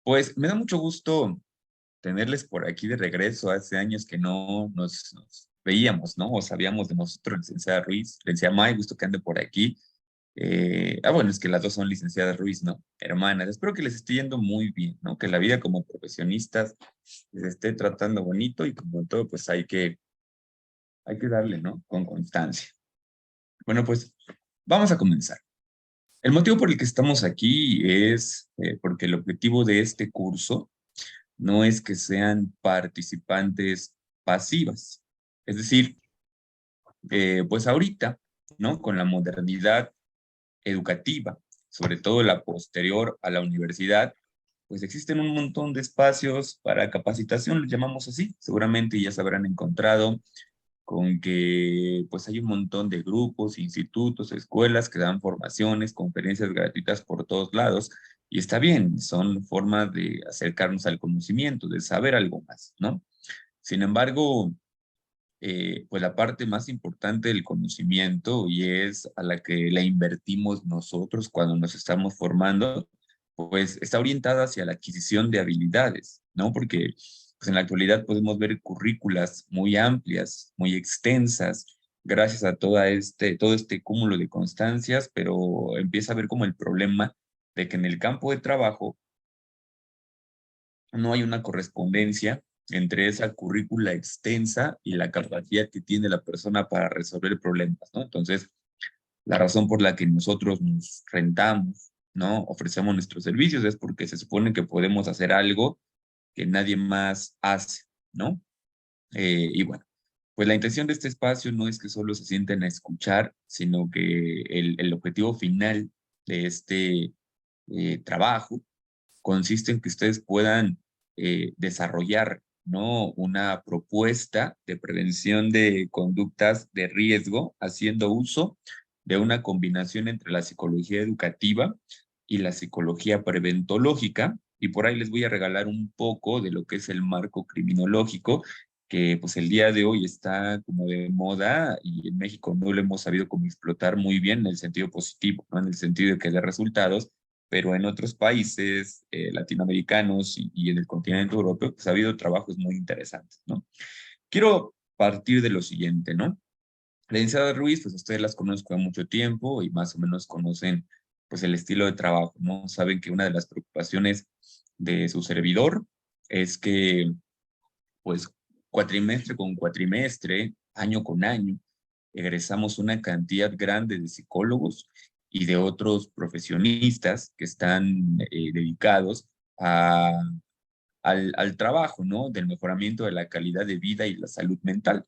Pues me da mucho gusto tenerles por aquí de regreso. Hace años que no nos veíamos, ¿no? O sabíamos de nosotros, licenciada Ruiz, licenciada May, gusto que ande por aquí. Bueno, es que las dos son licenciadas Ruiz, ¿no? Hermanas. Espero que les esté yendo muy bien, ¿no? Que la vida como profesionistas les esté tratando bonito y como todo, pues hay que darle, ¿no? Con constancia. Bueno, pues vamos a comenzar. El motivo por el que estamos aquí es porque el objetivo de este curso no es que sean participantes pasivas. Es decir, pues ahorita, ¿no? Con la modernidad educativa, sobre todo la posterior a la universidad, pues existen un montón de espacios para capacitación, los llamamos así. Seguramente ya se habrán encontrado con que pues hay un montón de grupos, institutos, escuelas que dan formaciones, conferencias gratuitas por todos lados, y está bien, son formas de acercarnos al conocimiento, de saber algo más, ¿no? Sin embargo, pues la parte más importante del conocimiento y es a la que la invertimos nosotros cuando nos estamos formando, pues está orientada hacia la adquisición de habilidades, ¿no? Porque pues en la actualidad podemos ver currículas muy amplias, muy extensas, gracias a todo este cúmulo de constancias, pero empieza a ver como el problema de que en el campo de trabajo no hay una correspondencia entre esa currícula extensa y la capacidad que tiene la persona para resolver problemas, ¿no? Entonces, la razón por la que nosotros nos rentamos, ¿no? Ofrecemos nuestros servicios es porque se supone que podemos hacer algo que nadie más hace, ¿no? Y bueno, pues la intención de este espacio no es que solo se sienten a escuchar, sino que el objetivo final de este trabajo consiste en que ustedes puedan desarrollar, ¿no? Una propuesta de prevención de conductas de riesgo haciendo uso de una combinación entre la psicología educativa y la psicología preventológica. Y por ahí les voy a regalar un poco de lo que es el marco criminológico, que pues el día de hoy está como de moda y en México no lo hemos sabido como explotar muy bien en el sentido positivo, ¿no? En el sentido de que dé resultados, pero en otros países latinoamericanos y en el continente europeo, pues ha habido trabajos muy interesantes, ¿no? Quiero partir de lo siguiente, ¿no? La licenciada Ruiz, pues ustedes las conozco hace mucho tiempo y más o menos conocen pues el estilo de trabajo, ¿no? Saben que una de las preocupaciones de su servidor es que pues cuatrimestre con cuatrimestre, año con año, egresamos una cantidad grande de psicólogos y de otros profesionistas que están dedicados a, al trabajo, ¿no? Del mejoramiento de la calidad de vida y la salud mental.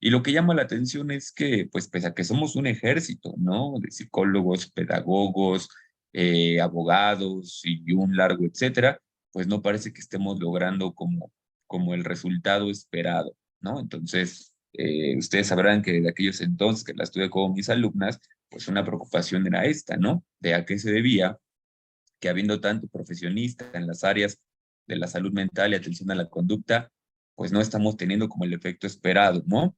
Y lo que llama la atención es que, pues, pese a que somos un ejército, ¿no? De psicólogos, pedagogos, abogados y un largo etcétera, pues no parece que estemos logrando como el resultado esperado, ¿no? Entonces, ustedes sabrán que de aquellos entonces que las tuve como mis alumnas, pues una preocupación era esta, ¿no? De a qué se debía que habiendo tanto profesionista en las áreas de la salud mental y atención a la conducta, pues no estamos teniendo como el efecto esperado, ¿no?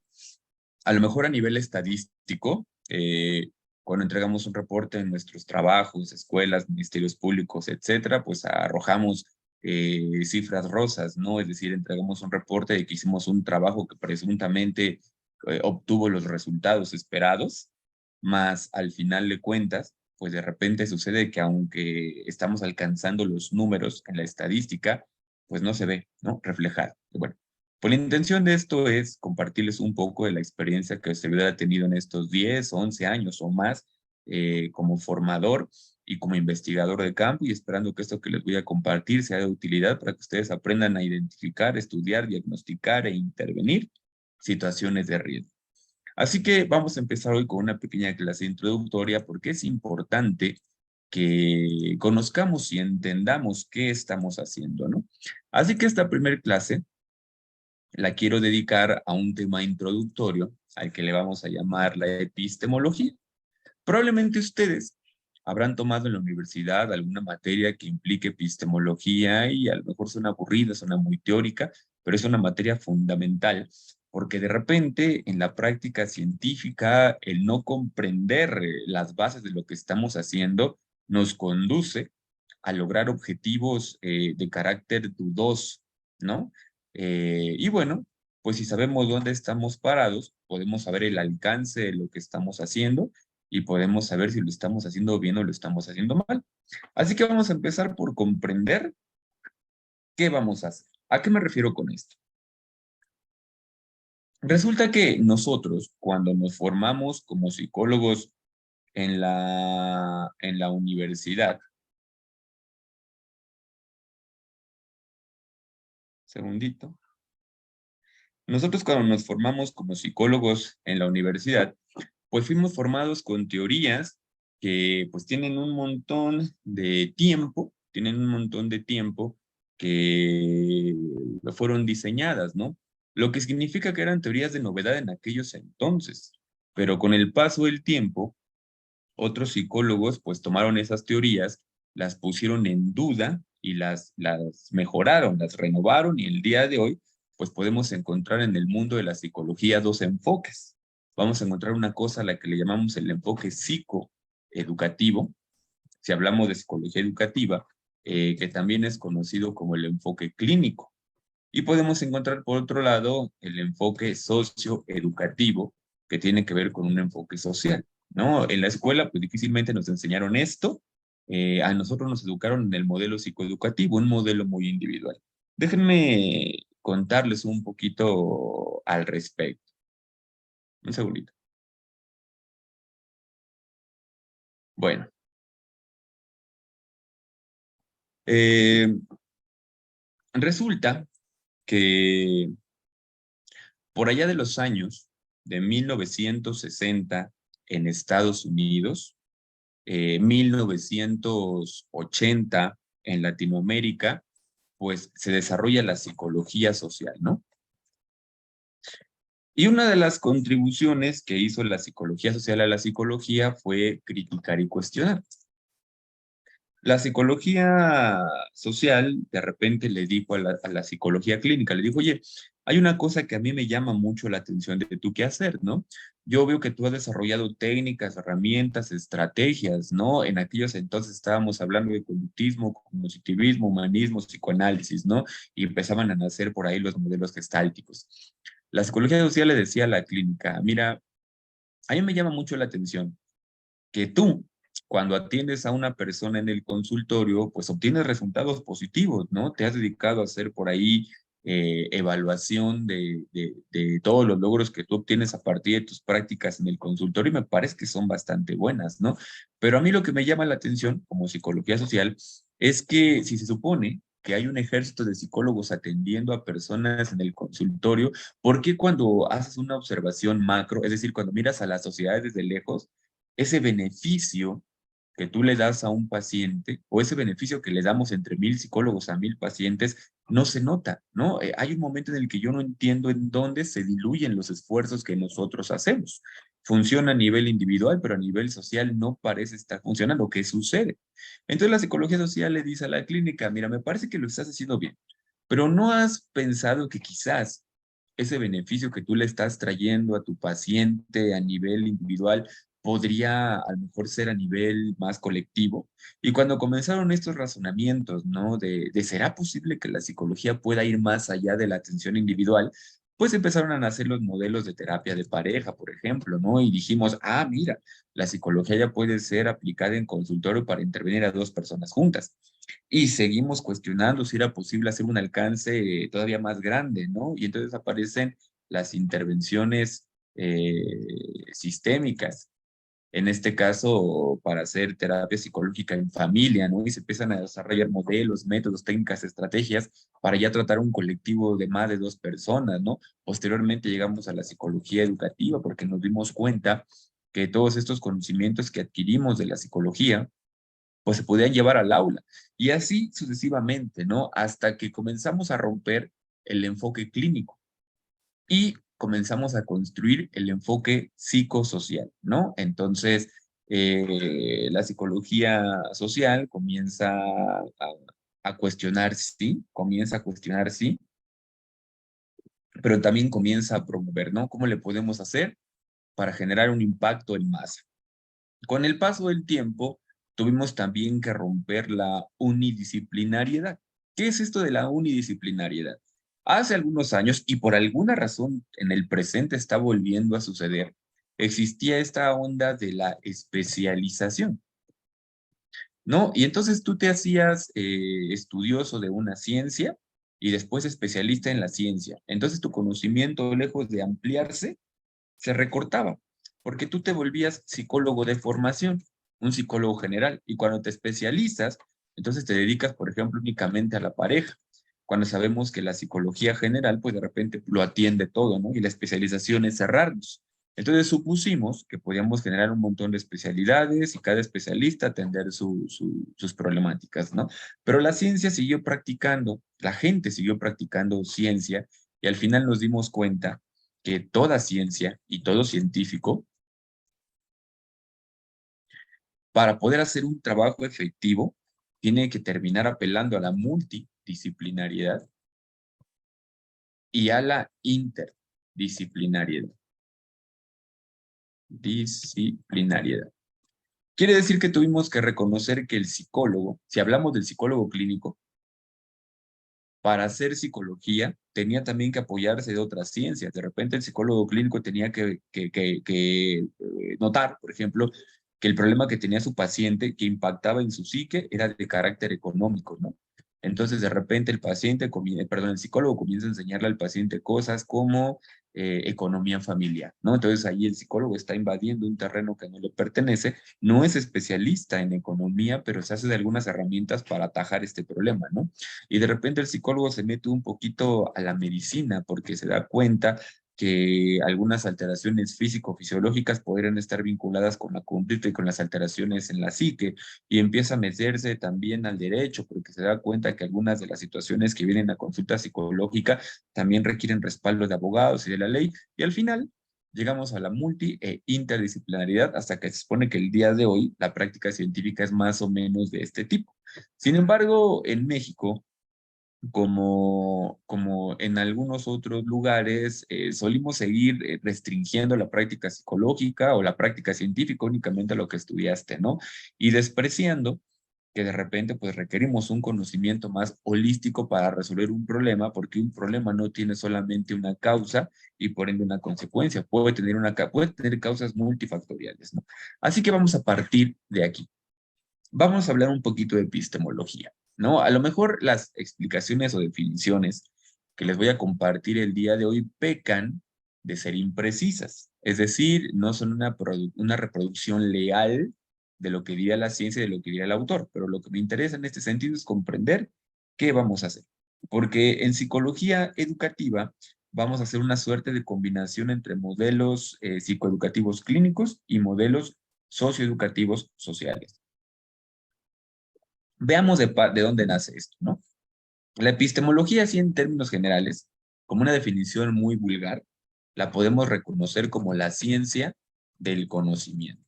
A lo mejor a nivel estadístico, cuando entregamos un reporte en nuestros trabajos, escuelas, ministerios públicos, etcétera, pues arrojamos cifras rosas, ¿no? Es decir, entregamos un reporte de que hicimos un trabajo que presuntamente obtuvo los resultados esperados, más al final de cuentas, pues de repente sucede que aunque estamos alcanzando los números en la estadística, pues no se ve, ¿no? Reflejado. Bueno, pues la intención de esto es compartirles un poco de la experiencia que el servidor ha tenido en estos 10, 11 años o más como formador y como investigador de campo y esperando que esto que les voy a compartir sea de utilidad para que ustedes aprendan a identificar, estudiar, diagnosticar e intervenir situaciones de riesgo. Así que vamos a empezar hoy con una pequeña clase introductoria porque es importante que conozcamos y entendamos qué estamos haciendo, ¿no? Así que esta primera clase la quiero dedicar a un tema introductorio al que le vamos a llamar la epistemología. Probablemente ustedes habrán tomado en la universidad alguna materia que implique epistemología y a lo mejor suena aburrida, suena muy teórica, pero es una materia fundamental porque de repente en la práctica científica el no comprender las bases de lo que estamos haciendo nos conduce a lograr objetivos de carácter dudoso, ¿no? Y bueno, pues si sabemos dónde estamos parados, podemos saber el alcance de lo que estamos haciendo y podemos saber si lo estamos haciendo bien o lo estamos haciendo mal. Así que vamos a empezar por comprender qué vamos a hacer. ¿A qué me refiero con esto? Resulta que nosotros, cuando nos formamos como psicólogos en la universidad, segundito, nosotros cuando nos formamos como psicólogos en la universidad, pues fuimos formados con teorías que pues tienen un montón de tiempo que fueron diseñadas, ¿no? Lo que significa que eran teorías de novedad en aquellos entonces, pero con el paso del tiempo, otros psicólogos pues tomaron esas teorías, las pusieron en duda y las mejoraron, las renovaron y el día de hoy pues podemos encontrar en el mundo de la psicología dos enfoques. Vamos a encontrar una cosa a la que le llamamos el enfoque psicoeducativo, si hablamos de psicología educativa, que también es conocido como el enfoque clínico. Y podemos encontrar, por otro lado, el enfoque socioeducativo, que tiene que ver con un enfoque social, ¿no? En la escuela, pues difícilmente nos enseñaron esto. A nosotros nos educaron en el modelo psicoeducativo, un modelo muy individual. Déjenme contarles un poquito al respecto. Un segundito. Bueno, eh, resulta que por allá de los años de 1960 en Estados Unidos, 1980 en Latinoamérica, pues se desarrolla la psicología social, ¿no? Y una de las contribuciones que hizo la psicología social a la psicología fue criticar y cuestionar. La psicología social de repente le dijo a la psicología clínica, le dijo, oye, hay una cosa que a mí me llama mucho la atención de tú qué hacer, ¿no? Yo veo que tú has desarrollado técnicas, herramientas, estrategias, ¿no? En aquellos entonces estábamos hablando de conductismo, cognitivismo, humanismo, psicoanálisis, ¿no? Y empezaban a nacer por ahí los modelos gestálticos. La psicología social le decía a la clínica, mira, a mí me llama mucho la atención que tú, cuando atiendes a una persona en el consultorio, pues obtienes resultados positivos, ¿no? Te has dedicado a hacer por ahí evaluación de todos los logros que tú obtienes a partir de tus prácticas en el consultorio y me parece que son bastante buenas, ¿no? Pero a mí lo que me llama la atención como psicología social es que si se supone que hay un ejército de psicólogos atendiendo a personas en el consultorio, ¿por qué cuando haces una observación macro, es decir, cuando miras a las sociedades desde lejos, ese beneficio que tú le das a un paciente o ese beneficio que le damos entre 1000 psicólogos a 1000 pacientes no se nota, ¿no? Hay un momento en el que yo no entiendo en dónde se diluyen los esfuerzos que nosotros hacemos. Funciona a nivel individual, pero a nivel social no parece estar funcionando. ¿Qué sucede? Entonces la psicología social le dice a la clínica, mira, me parece que lo estás haciendo bien, pero ¿no has pensado que quizás ese beneficio que tú le estás trayendo a tu paciente a nivel individual podría a lo mejor ser a nivel más colectivo? Y cuando comenzaron estos razonamientos, ¿no? De ¿será posible que la psicología pueda ir más allá de la atención individual? Pues empezaron a nacer los modelos de terapia de pareja, por ejemplo, ¿no? Y dijimos, ah, mira, la psicología ya puede ser aplicada en consultorio para intervenir a dos personas juntas. Y seguimos cuestionando si era posible hacer un alcance todavía más grande, ¿no? Y entonces aparecen las intervenciones sistémicas, en este caso para hacer terapia psicológica en familia, ¿no? Y se empiezan a desarrollar modelos, métodos, técnicas, estrategias para ya tratar un colectivo de más de dos personas, ¿no? Posteriormente llegamos a la psicología educativa porque nos dimos cuenta que todos estos conocimientos que adquirimos de la psicología pues se podían llevar al aula. Y así sucesivamente, ¿no? Hasta que comenzamos a romper el enfoque clínico y comenzamos a construir el enfoque psicosocial, ¿no? Entonces, la psicología social comienza a cuestionar, sí, comienza a cuestionar, sí, pero también comienza a promover, ¿no? ¿Cómo le podemos hacer para generar un impacto en masa? Con el paso del tiempo, tuvimos también que romper la unidisciplinariedad. ¿Qué es esto de la unidisciplinariedad? Hace algunos años, y por alguna razón en el presente está volviendo a suceder, existía esta onda de la especialización, ¿no? Y entonces tú te hacías estudioso de una ciencia y después especialista en la ciencia. Entonces tu conocimiento, lejos de ampliarse, se recortaba, porque tú te volvías psicólogo de formación, un psicólogo general, y cuando te especializas, entonces te dedicas, por ejemplo, únicamente a la pareja, cuando sabemos que la psicología general, pues de repente lo atiende todo, ¿no? Y la especialización es cerrarnos. Entonces supusimos que podíamos generar un montón de especialidades y cada especialista atender sus problemáticas, ¿no? Pero la ciencia siguió practicando, la gente siguió practicando ciencia y al final nos dimos cuenta que toda ciencia y todo científico, para poder hacer un trabajo efectivo, tiene que terminar apelando a la multidisciplinariedad y a la interdisciplinariedad. Disciplinariedad. Quiere decir que tuvimos que reconocer que el psicólogo, si hablamos del psicólogo clínico, para hacer psicología tenía también que apoyarse de otras ciencias. De repente el psicólogo clínico tenía que notar, por ejemplo, que el problema que tenía su paciente que impactaba en su psique era de carácter económico, ¿no? Entonces, de repente el psicólogo comienza a enseñarle al paciente cosas como economía familiar, ¿no? Entonces ahí el psicólogo está invadiendo un terreno que no le pertenece, no es especialista en economía, pero se hace de algunas herramientas para atajar este problema, ¿no? Y de repente el psicólogo se mete un poquito a la medicina porque se da cuenta que algunas alteraciones físico-fisiológicas podrían estar vinculadas con la conducta y con las alteraciones en la psique, y empieza a meterse también al derecho porque se da cuenta que algunas de las situaciones que vienen a consulta psicológica también requieren respaldo de abogados y de la ley, y al final llegamos a la multi e interdisciplinaridad hasta que se supone que el día de hoy la práctica científica es más o menos de este tipo. Sin embargo, en México, como en algunos otros lugares, solimos seguir restringiendo la práctica psicológica o la práctica científica únicamente a lo que estudiaste, ¿no? Y despreciando que de repente pues requerimos un conocimiento más holístico para resolver un problema, porque un problema no tiene solamente una causa y por ende una consecuencia, puede tener causas multifactoriales, ¿no? Así que vamos a partir de aquí. Vamos a hablar un poquito de epistemología, ¿no? A lo mejor las explicaciones o definiciones que les voy a compartir el día de hoy pecan de ser imprecisas, es decir, no son una reproducción leal de lo que diría la ciencia y de lo que diría el autor, pero lo que me interesa en este sentido es comprender qué vamos a hacer, porque en psicología educativa vamos a hacer una suerte de combinación entre modelos psicoeducativos clínicos y modelos socioeducativos sociales. Veamos de dónde nace esto, ¿no? La epistemología, así en términos generales, como una definición muy vulgar, la podemos reconocer como la ciencia del conocimiento.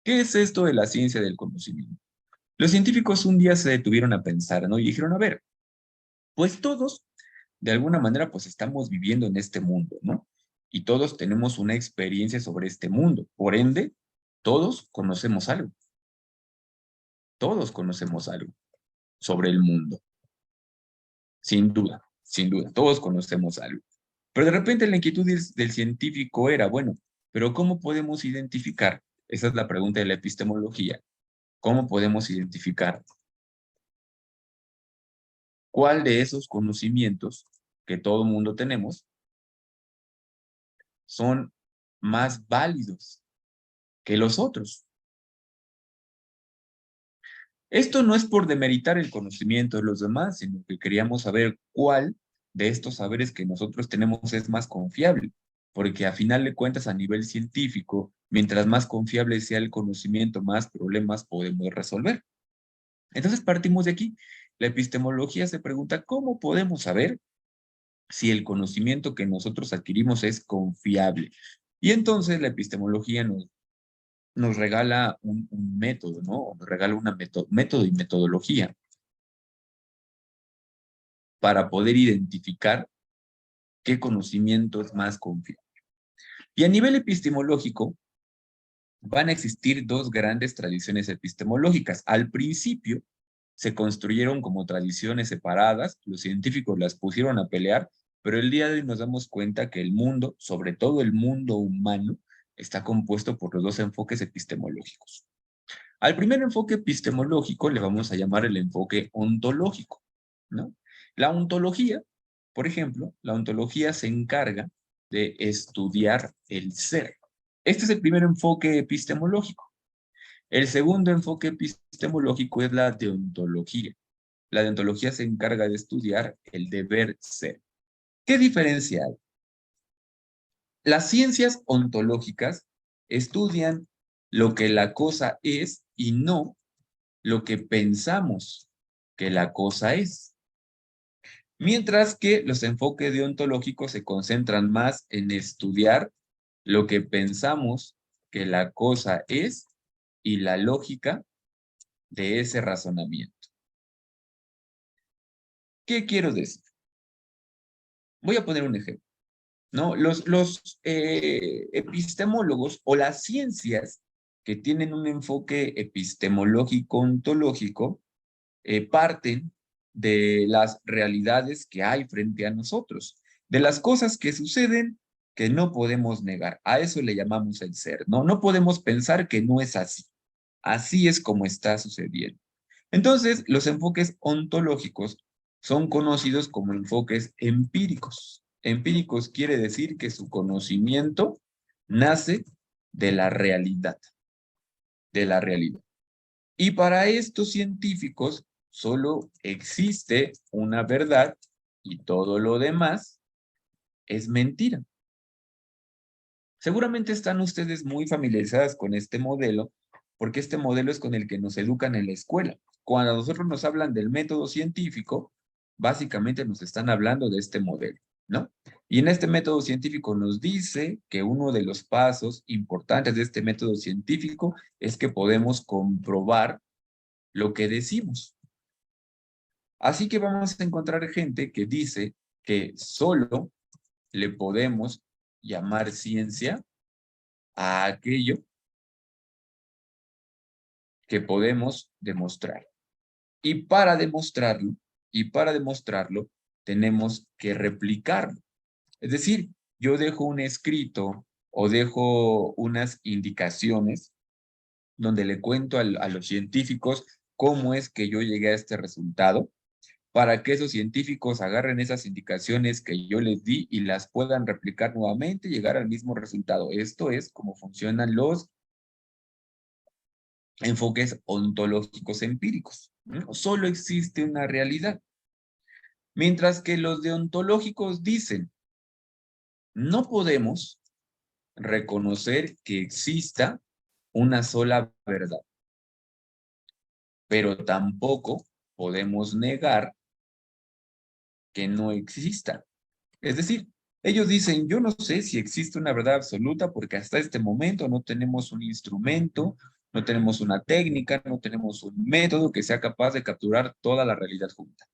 ¿Qué es esto de la ciencia del conocimiento? Los científicos un día se detuvieron a pensar, ¿no? Y dijeron, a ver, pues todos, de alguna manera, pues estamos viviendo en este mundo, ¿no? Y todos tenemos una experiencia sobre este mundo. Por ende, todos conocemos algo sobre el mundo. Sin duda, todos conocemos algo. Pero de repente la inquietud del científico era, bueno, pero ¿cómo podemos identificar? Esa es la pregunta de la epistemología. ¿Cómo podemos identificar cuál de esos conocimientos que todo mundo tenemos son más válidos que los otros? Esto no es por demeritar el conocimiento de los demás, sino que queríamos saber cuál de estos saberes que nosotros tenemos es más confiable, porque a final de cuentas a nivel científico, mientras más confiable sea el conocimiento, más problemas podemos resolver. Entonces partimos de aquí. La epistemología se pregunta, ¿cómo podemos saber si el conocimiento que nosotros adquirimos es confiable? Y entonces la epistemología nos regala un método, ¿no? Nos regala un método y metodología para poder identificar qué conocimiento es más confiable. Y a nivel epistemológico, van a existir dos grandes tradiciones epistemológicas. Al principio se construyeron como tradiciones separadas, los científicos las pusieron a pelear, pero el día de hoy nos damos cuenta que el mundo, sobre todo el mundo humano, está compuesto por los dos enfoques epistemológicos. Al primer enfoque epistemológico le vamos a llamar el enfoque ontológico, ¿no? La ontología, por ejemplo, la ontología se encarga de estudiar el ser. Este es el primer enfoque epistemológico. El segundo enfoque epistemológico es la deontología. La deontología se encarga de estudiar el deber ser. ¿Qué diferencia hay? Las ciencias ontológicas estudian lo que la cosa es y no lo que pensamos que la cosa es. Mientras que los enfoques deontológicos se concentran más en estudiar lo que pensamos que la cosa es y la lógica de ese razonamiento. ¿Qué quiero decir? Voy a poner un ejemplo, ¿no? Los epistemólogos o las ciencias que tienen un enfoque epistemológico ontológico parten de las realidades que hay frente a nosotros, de las cosas que suceden que no podemos negar. A eso le llamamos el ser, ¿no? No podemos pensar que no es así. Así es como está sucediendo. Entonces, los enfoques ontológicos son conocidos como enfoques empíricos. Empíricos quiere decir que su conocimiento nace de la realidad, de la realidad. Y para estos científicos solo existe una verdad y todo lo demás es mentira. Seguramente están ustedes muy familiarizadas con este modelo, porque este modelo es con el que nos educan en la escuela. Cuando a nosotros nos hablan del método científico, básicamente nos están hablando de este modelo, ¿no? Y en este método científico nos dice que uno de los pasos importantes de este método científico es que podemos comprobar lo que decimos. Así que vamos a encontrar gente que dice que solo le podemos llamar ciencia a aquello que podemos demostrar. Y para demostrarlo, tenemos que replicarlo. Es decir, yo dejo un escrito o dejo unas indicaciones donde le cuento a los científicos cómo es que yo llegué a este resultado, para que esos científicos agarren esas indicaciones que yo les di y las puedan replicar nuevamente y llegar al mismo resultado. Esto es cómo funcionan los enfoques ontológicos empíricos, ¿no? Solo existe una realidad. Mientras que los deontológicos dicen, no podemos reconocer que exista una sola verdad, pero tampoco podemos negar que no exista. Es decir, ellos dicen, yo no sé si existe una verdad absoluta porque hasta este momento no tenemos un instrumento, no tenemos una técnica, no tenemos un método que sea capaz de capturar toda la realidad junta.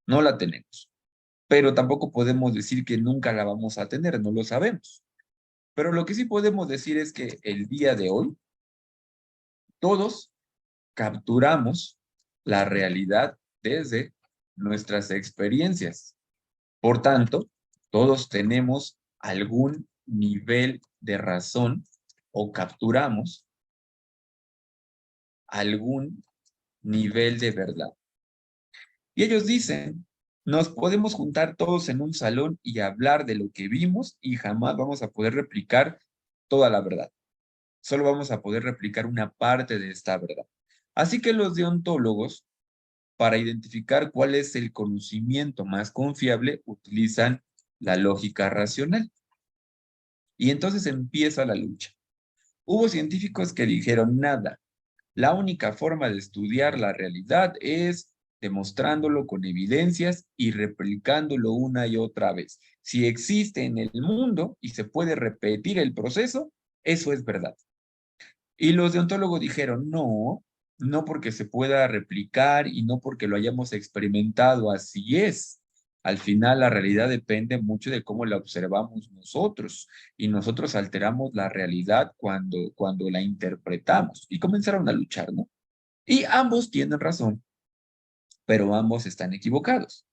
No la tenemos. Pero tampoco podemos decir que nunca la vamos a tener, no lo sabemos. Pero lo que sí podemos decir es que el día de hoy, todos capturamos la realidad desde nuestras experiencias. Por tanto, todos tenemos algún nivel de razón o capturamos algún nivel de verdad. Y ellos dicen, nos podemos juntar todos en un salón y hablar de lo que vimos y jamás vamos a poder replicar toda la verdad. Solo vamos a poder replicar una parte de esta verdad. Así que los deontólogos, para identificar cuál es el conocimiento más confiable, utilizan la lógica racional. Y entonces empieza la lucha. Hubo científicos que dijeron nada. La única forma de estudiar la realidad es demostrándolo con evidencias y replicándolo una y otra vez. Si existe en el mundo y se puede repetir el proceso, eso es verdad. Y los deontólogos dijeron, no, no porque se pueda replicar y no porque lo hayamos experimentado, así es. Al final, la realidad depende mucho de cómo la observamos nosotros y nosotros alteramos la realidad cuando la interpretamos y comenzaron a luchar, ¿no? Y ambos tienen razón, pero ambos están equivocados.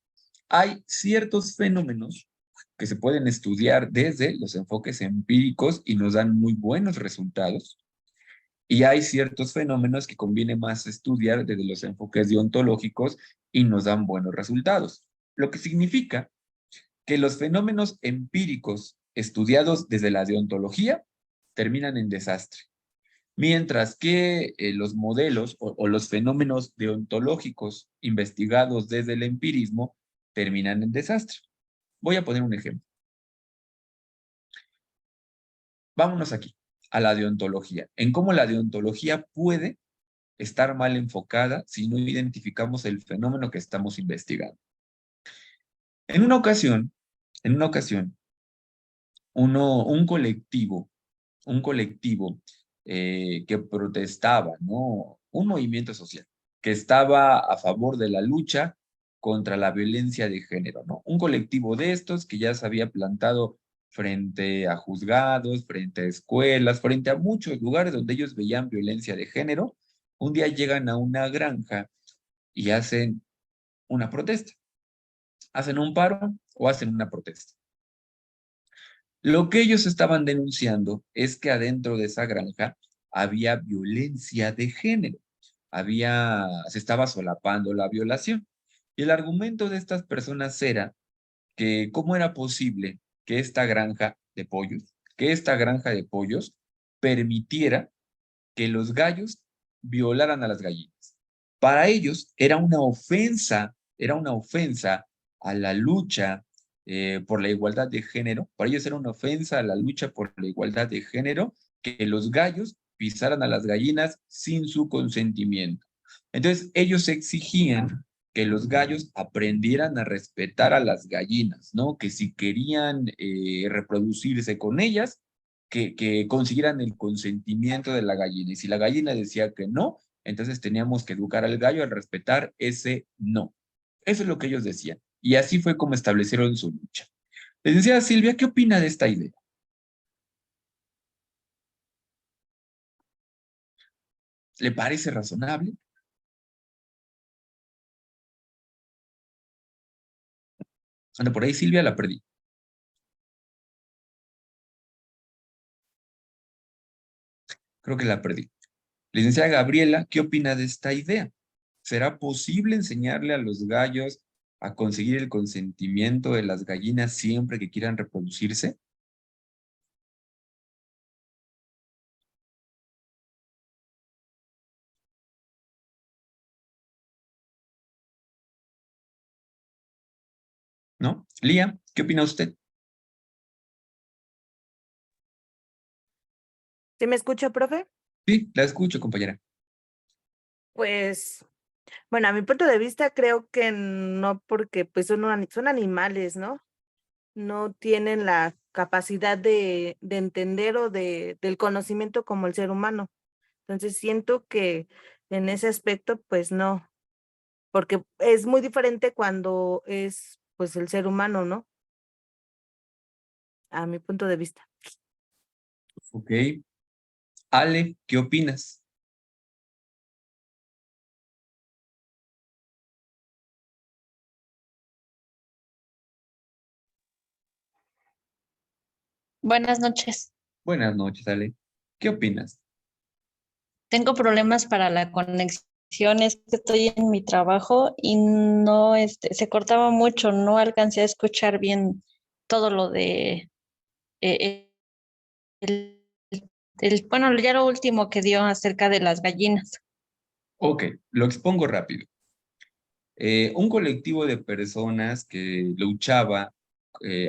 Hay ciertos fenómenos que se pueden estudiar desde los enfoques empíricos y nos dan muy buenos resultados. Y hay ciertos fenómenos que conviene más estudiar desde los enfoques deontológicos y nos dan buenos resultados. Lo que significa que los fenómenos empíricos estudiados desde la deontología terminan en desastre, mientras que los modelos o los fenómenos deontológicos investigados desde el empirismo terminan en desastre. Voy a poner un ejemplo. Vámonos aquí, a la deontología, en cómo la deontología puede estar mal enfocada si no identificamos el fenómeno que estamos investigando. En una ocasión, un colectivo que protestaba, ¿no? Un movimiento social que estaba a favor de la lucha contra la violencia de género, ¿no? Un colectivo de estos que ya se había plantado frente a juzgados, frente a escuelas, frente a muchos lugares donde ellos veían violencia de género, un día llegan a una granja y hacen una protesta. Hacen un paro o hacen una protesta. Lo que ellos estaban denunciando es que adentro de esa granja había violencia de género, se estaba solapando la violación. Y el argumento de estas personas era que cómo era posible que esta granja de pollos permitiera que los gallos violaran a las gallinas. Para ellos era una ofensa a la lucha por la igualdad de género. Para ellos era una ofensa a la lucha por la igualdad de género que los gallos pisaran a las gallinas sin su consentimiento. Entonces, ellos exigían que los gallos aprendieran a respetar a las gallinas, ¿no? Que si querían reproducirse con ellas, que consiguieran el consentimiento de la gallina. Y si la gallina decía que no, entonces teníamos que educar al gallo a respetar ese no. Eso es lo que ellos decían. Y así fue como establecieron su lucha. Les decía Silvia, ¿qué opina de esta idea? ¿Le parece razonable? Anda por ahí, Silvia, la perdí. Creo que la perdí. Licenciada Gabriela, ¿qué opina de esta idea? ¿Será posible enseñarle a los gallos a conseguir el consentimiento de las gallinas siempre que quieran reproducirse? ¿No? Lía, ¿qué opina usted? ¿Sí me escucha, profe? Sí, la escucho, compañera. Pues, bueno, a mi punto de vista creo que no, porque pues son animales, ¿no? No tienen la capacidad de entender o del conocimiento como el ser humano. Entonces siento que en ese aspecto, pues no, porque es muy diferente cuando es pues el ser humano, ¿no? A mi punto de vista. Ok. Ale, ¿qué opinas? Buenas noches. Buenas noches, Ale. ¿Qué opinas? Tengo problemas para la conexión, es que estoy en mi trabajo y no, se cortaba mucho, no alcancé a escuchar bien todo lo de eh, el, bueno, ya lo último que dio acerca de las gallinas. Ok, lo expongo rápido. Un colectivo de personas que luchaba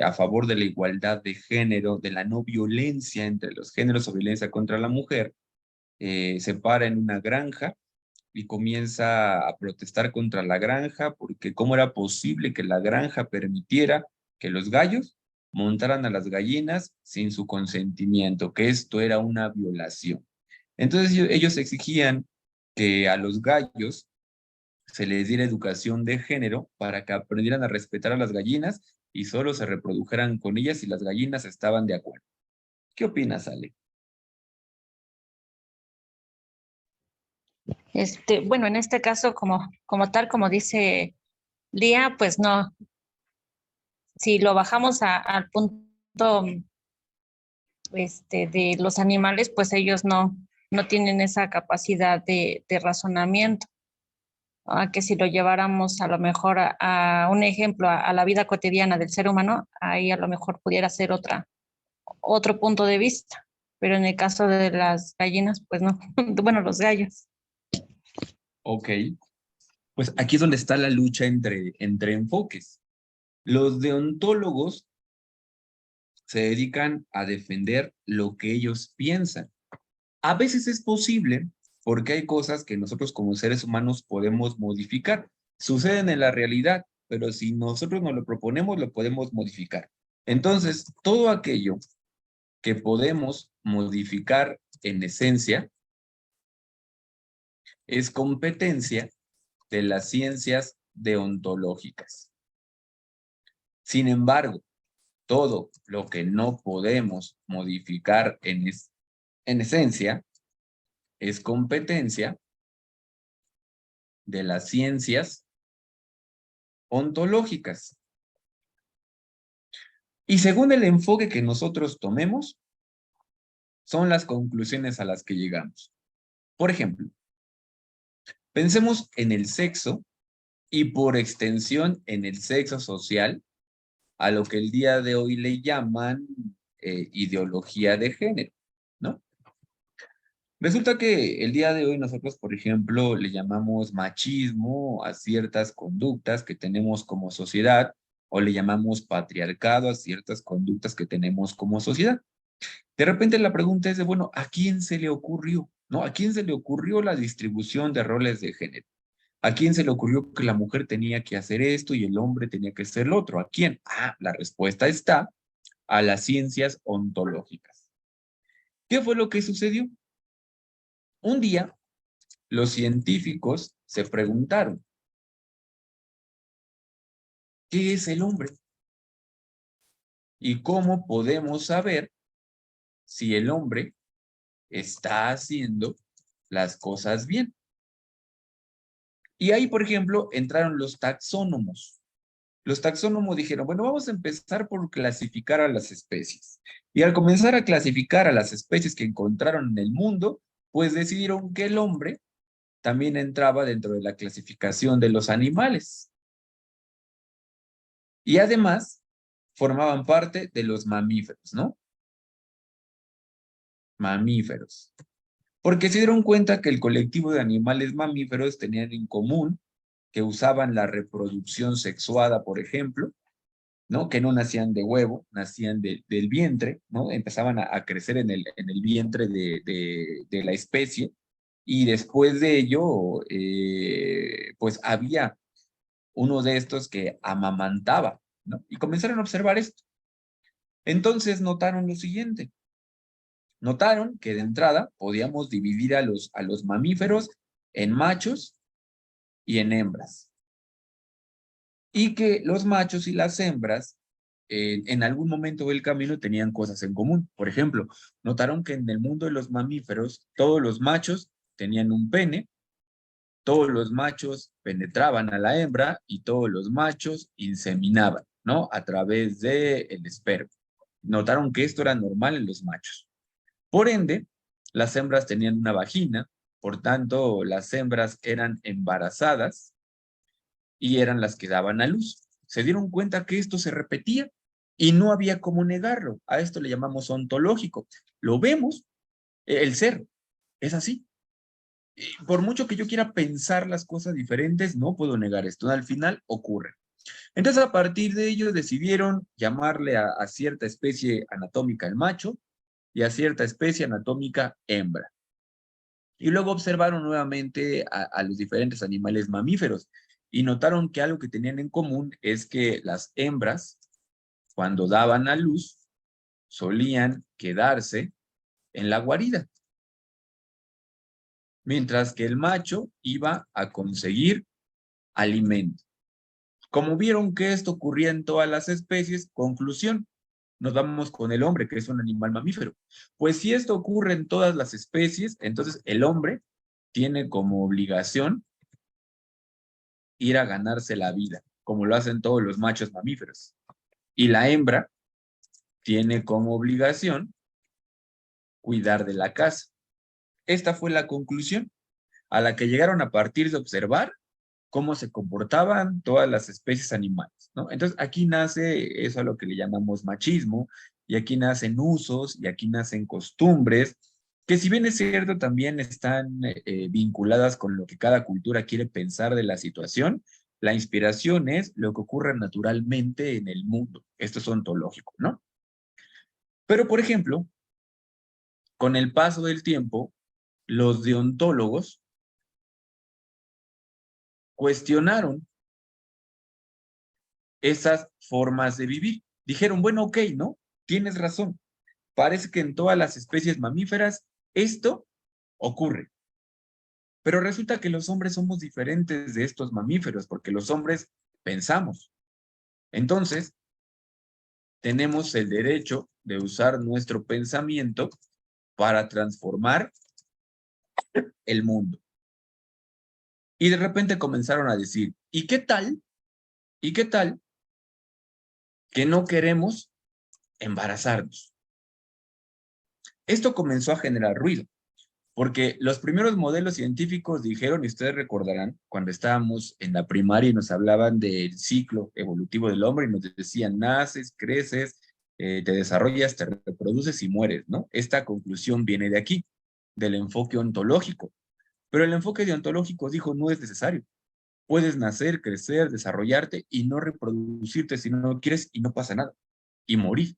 a favor de la igualdad de género, de la no violencia entre los géneros o violencia contra la mujer, se para en una granja y comienza a protestar contra la granja porque cómo era posible que la granja permitiera que los gallos montaran a las gallinas sin su consentimiento, que esto era una violación. Entonces ellos exigían que a los gallos se les diera educación de género para que aprendieran a respetar a las gallinas y solo se reprodujeran con ellas si las gallinas estaban de acuerdo. ¿Qué opinas, Ale? Bueno, en este caso, como tal, como dice Lía, pues no, si lo bajamos al punto de los animales, pues ellos no tienen esa capacidad de razonamiento. Que si lo lleváramos a lo mejor a un ejemplo, a la vida cotidiana del ser humano, ahí a lo mejor pudiera ser otro punto de vista. Pero en el caso de las gallinas, pues no. Bueno, los gallos. Ok, pues aquí es donde está la lucha entre enfoques. Los deontólogos se dedican a defender lo que ellos piensan. A veces es posible porque hay cosas que nosotros como seres humanos podemos modificar. Suceden en la realidad, pero si nosotros nos lo proponemos, lo podemos modificar. Entonces, todo aquello que podemos modificar en esencia es competencia de las ciencias deontológicas. Sin embargo, todo lo que no podemos modificar en esencia es competencia de las ciencias ontológicas. Y según el enfoque que nosotros tomemos, son las conclusiones a las que llegamos. Por ejemplo, pensemos en el sexo y por extensión en el sexo social, a lo que el día de hoy le llaman ideología de género, ¿no? Resulta que el día de hoy nosotros, por ejemplo, le llamamos machismo a ciertas conductas que tenemos como sociedad o le llamamos patriarcado a ciertas conductas que tenemos como sociedad. De repente la pregunta es de, bueno, ¿a quién se le ocurrió? ¿No? ¿A quién se le ocurrió la distribución de roles de género? ¿A quién se le ocurrió que la mujer tenía que hacer esto y el hombre tenía que hacer lo otro? ¿A quién? Ah, la respuesta está a las ciencias ontológicas. ¿Qué fue lo que sucedió? Un día, los científicos se preguntaron, ¿qué es el hombre? ¿Y cómo podemos saber si el hombre está haciendo las cosas bien? Y ahí, por ejemplo, entraron los taxónomos. Los taxónomos dijeron, bueno, vamos a empezar por clasificar a las especies. Y al comenzar a clasificar a las especies que encontraron en el mundo, pues decidieron que el hombre también entraba dentro de la clasificación de los animales. Y además, formaban parte de los mamíferos, ¿no? Mamíferos. Porque se dieron cuenta que el colectivo de animales mamíferos tenían en común que usaban la reproducción sexuada, por ejemplo, ¿no? Que no nacían de huevo, nacían del vientre, ¿no? Empezaban a crecer en el vientre de la especie y después de ello, pues había uno de estos que amamantaba, ¿no? Y comenzaron a observar esto. Entonces notaron lo siguiente. Notaron que de entrada podíamos dividir a los mamíferos en machos y en hembras. Y que los machos y las hembras en algún momento del camino tenían cosas en común. Por ejemplo, notaron que en el mundo de los mamíferos todos los machos tenían un pene, todos los machos penetraban a la hembra y todos los machos inseminaban, ¿no? A través del esperma. Notaron que esto era normal en los machos. Por ende, las hembras tenían una vagina, por tanto, las hembras eran embarazadas y eran las que daban a luz. Se dieron cuenta que esto se repetía y no había cómo negarlo. A esto le llamamos ontológico. Lo vemos, el ser, es así. Y por mucho que yo quiera pensar las cosas diferentes, no puedo negar esto. Al final ocurre. Entonces, a partir de ello, decidieron llamarle a cierta especie anatómica el macho y a cierta especie anatómica hembra. Y luego observaron nuevamente a los diferentes animales mamíferos y notaron que algo que tenían en común es que las hembras, cuando daban a luz, solían quedarse en la guarida, mientras que el macho iba a conseguir alimento. Como vieron que esto ocurría en todas las especies, conclusión, nos vamos con el hombre, que es un animal mamífero. Pues si esto ocurre en todas las especies, entonces el hombre tiene como obligación ir a ganarse la vida, como lo hacen todos los machos mamíferos. Y la hembra tiene como obligación cuidar de la casa. Esta fue la conclusión a la que llegaron a partir de observar cómo se comportaban todas las especies animales, ¿no? Entonces aquí nace eso a lo que le llamamos machismo, y aquí nacen usos, y aquí nacen costumbres, que si bien es cierto también están vinculadas con lo que cada cultura quiere pensar de la situación, la inspiración es lo que ocurre naturalmente en el mundo. Esto es ontológico, ¿no? Pero, por ejemplo, con el paso del tiempo, los deontólogos cuestionaron esas formas de vivir. Dijeron, bueno, ok, ¿no? Tienes razón. Parece que en todas las especies mamíferas esto ocurre. Pero resulta que los hombres somos diferentes de estos mamíferos, porque los hombres pensamos. Entonces, tenemos el derecho de usar nuestro pensamiento para transformar el mundo. Y de repente comenzaron a decir, ¿y qué tal? ¿Y qué tal que no queremos embarazarnos? Esto comenzó a generar ruido, porque los primeros modelos científicos dijeron, y ustedes recordarán, cuando estábamos en la primaria y nos hablaban del ciclo evolutivo del hombre y nos decían, naces, creces, te desarrollas, te reproduces y mueres, ¿no? Esta conclusión viene de aquí, del enfoque ontológico. Pero el enfoque deontológico dijo, no es necesario. Puedes nacer, crecer, desarrollarte y no reproducirte si no quieres y no pasa nada. Y morir.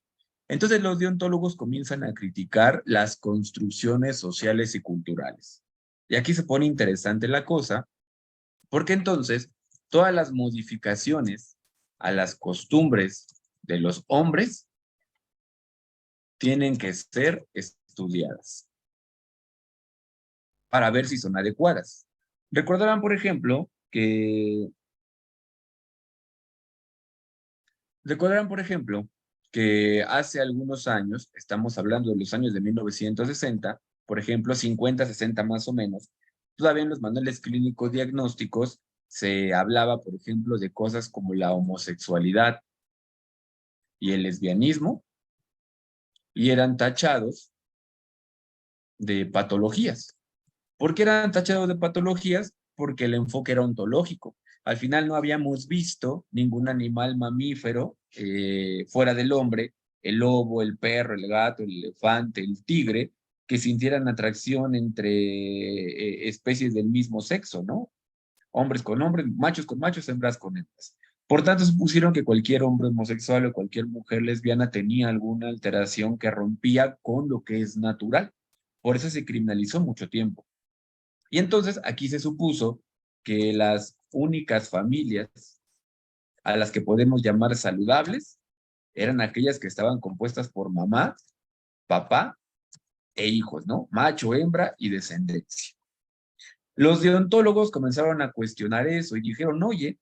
Entonces los deontólogos comienzan a criticar las construcciones sociales y culturales. Y aquí se pone interesante la cosa, porque entonces todas las modificaciones a las costumbres de los hombres tienen que ser estudiadas para ver si son adecuadas. Recordarán, por ejemplo, que hace algunos años, estamos hablando de los años de 1960, por ejemplo, 50, 60 más o menos, todavía en los manuales clínicos diagnósticos se hablaba, por ejemplo, de cosas como la homosexualidad y el lesbianismo, y eran tachados de patologías. ¿Por qué eran tachados de patologías? Porque el enfoque era ontológico. Al final no habíamos visto ningún animal mamífero fuera del hombre, el lobo, el perro, el gato, el elefante, el tigre, que sintieran atracción entre especies del mismo sexo, ¿no? Hombres con hombres, machos con machos, hembras con hembras. Por tanto, supusieron que cualquier hombre homosexual o cualquier mujer lesbiana tenía alguna alteración que rompía con lo que es natural. Por eso se criminalizó mucho tiempo. Y entonces aquí se supuso que las únicas familias a las que podemos llamar saludables eran aquellas que estaban compuestas por mamá, papá e hijos, ¿no? Macho, hembra y descendencia. Los deontólogos comenzaron a cuestionar eso y dijeron, oye,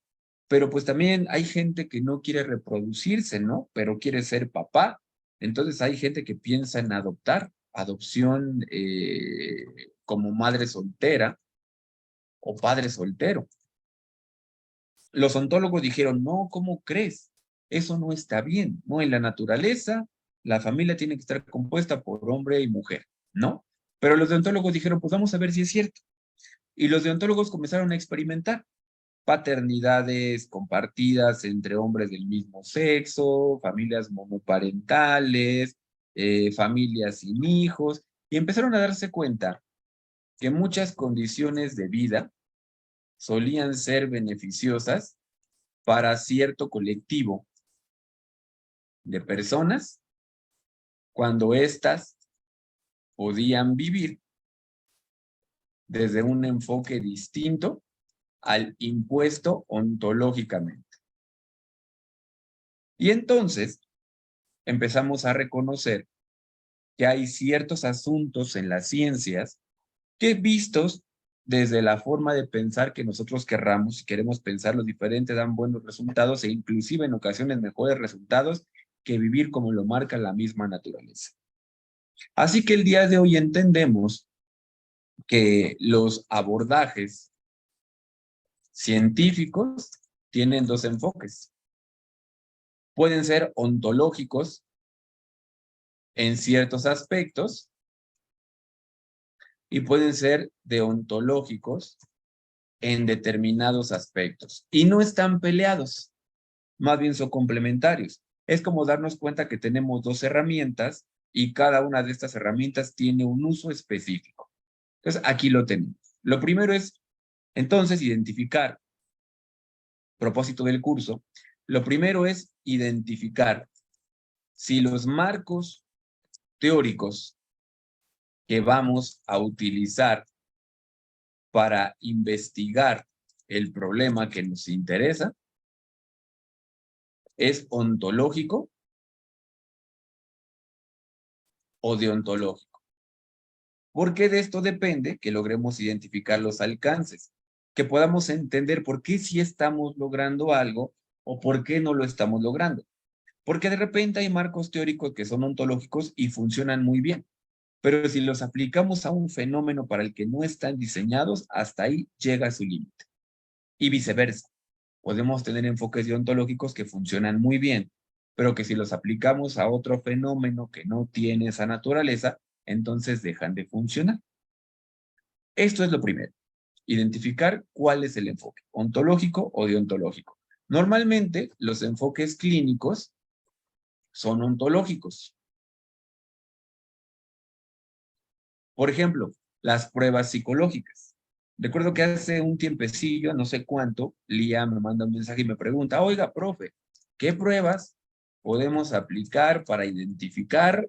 pero pues también hay gente que no quiere reproducirse, ¿no? Pero quiere ser papá. Entonces hay gente que piensa en adoptar, adopción como madre soltera o padre soltero. Los ontólogos dijeron, no, ¿cómo crees? Eso no está bien, ¿no? En la naturaleza, la familia tiene que estar compuesta por hombre y mujer, ¿no? Pero los deontólogos dijeron, pues vamos a ver si es cierto. Y los deontólogos comenzaron a experimentar paternidades compartidas entre hombres del mismo sexo, familias monoparentales, familias sin hijos, y empezaron a darse cuenta que muchas condiciones de vida solían ser beneficiosas para cierto colectivo de personas cuando éstas podían vivir desde un enfoque distinto al impuesto ontológicamente. Y entonces empezamos a reconocer que hay ciertos asuntos en las ciencias que vistos desde la forma de pensar que nosotros querramos, si queremos pensar lo diferente, dan buenos resultados e inclusive en ocasiones mejores resultados que vivir como lo marca la misma naturaleza. Así que el día de hoy entendemos que los abordajes científicos tienen dos enfoques. Pueden ser ontológicos en ciertos aspectos y pueden ser deontológicos en determinados aspectos. Y no están peleados, más bien son complementarios. Es como darnos cuenta que tenemos dos herramientas y cada una de estas herramientas tiene un uso específico. Entonces, aquí lo tenemos. Lo primero es, entonces, identificar, propósito del curso, lo primero es identificar si los marcos teóricos que vamos a utilizar para investigar el problema que nos interesa es ontológico o deontológico. Porque de esto depende que logremos identificar los alcances, que podamos entender por qué sí estamos logrando algo o por qué no lo estamos logrando. Porque de repente hay marcos teóricos que son ontológicos y funcionan muy bien, pero si los aplicamos a un fenómeno para el que no están diseñados, hasta ahí llega su límite. Y viceversa. Podemos tener enfoques deontológicos que funcionan muy bien, pero que si los aplicamos a otro fenómeno que no tiene esa naturaleza, entonces dejan de funcionar. Esto es lo primero. Identificar cuál es el enfoque, ontológico o deontológico. Normalmente, los enfoques clínicos son ontológicos. Por ejemplo, las pruebas psicológicas. Recuerdo que hace un tiempecillo, no sé cuánto, Lía me manda un mensaje y me pregunta, oiga, profe, ¿qué pruebas podemos aplicar para identificar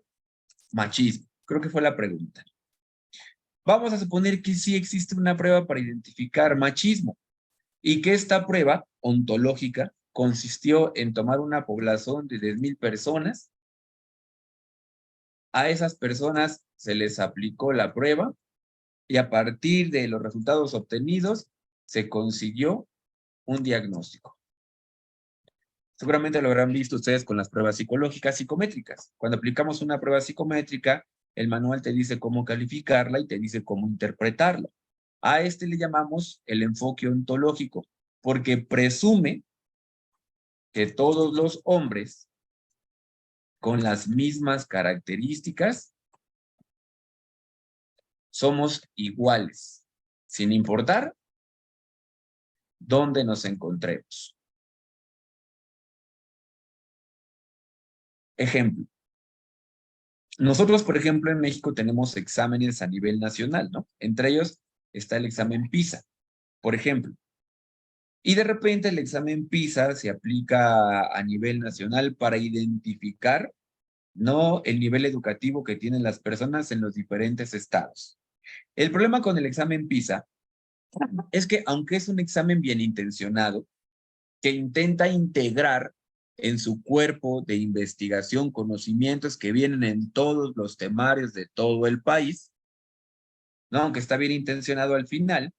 machismo? Creo que fue la pregunta. Vamos a suponer que sí existe una prueba para identificar machismo y que esta prueba ontológica consistió en tomar una población de 10,000 personas. A esas personas se les aplicó la prueba y a partir de los resultados obtenidos se consiguió un diagnóstico. Seguramente lo habrán visto ustedes con las pruebas psicológicas psicométricas. Cuando aplicamos una prueba psicométrica, el manual te dice cómo calificarla y te dice cómo interpretarla. A este le llamamos el enfoque ontológico, porque presume que todos los hombres con las mismas características somos iguales, sin importar dónde nos encontremos. Ejemplo. Nosotros, por ejemplo, en México tenemos exámenes a nivel nacional, ¿no? Entre ellos está el examen PISA, por ejemplo. Y de repente el examen PISA se aplica a nivel nacional para identificar, ¿no?, el nivel educativo que tienen las personas en los diferentes estados. El problema con el examen PISA es que, aunque es un examen bien intencionado, que intenta integrar en su cuerpo de investigación conocimientos que vienen en todos los temarios de todo el país, ¿no?, aunque está bien intencionado al final,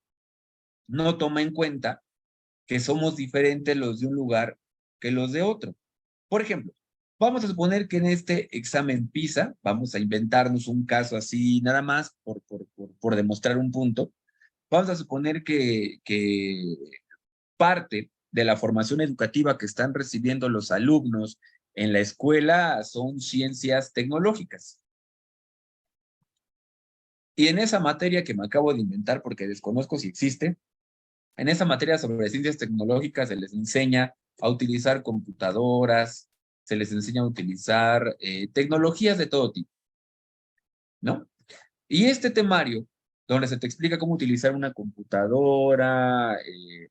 no toma en cuenta que somos diferentes los de un lugar que los de otro. Por ejemplo, vamos a suponer que en este examen PISA, vamos a inventarnos un caso así nada más por demostrar un punto, vamos a suponer que parte de la formación educativa que están recibiendo los alumnos en la escuela son ciencias tecnológicas. Y en esa materia que me acabo de inventar porque desconozco si existe, en esa materia sobre ciencias tecnológicas se les enseña a utilizar computadoras, se les enseña a utilizar tecnologías de todo tipo, ¿no? Y este temario, donde se te explica cómo utilizar una computadora,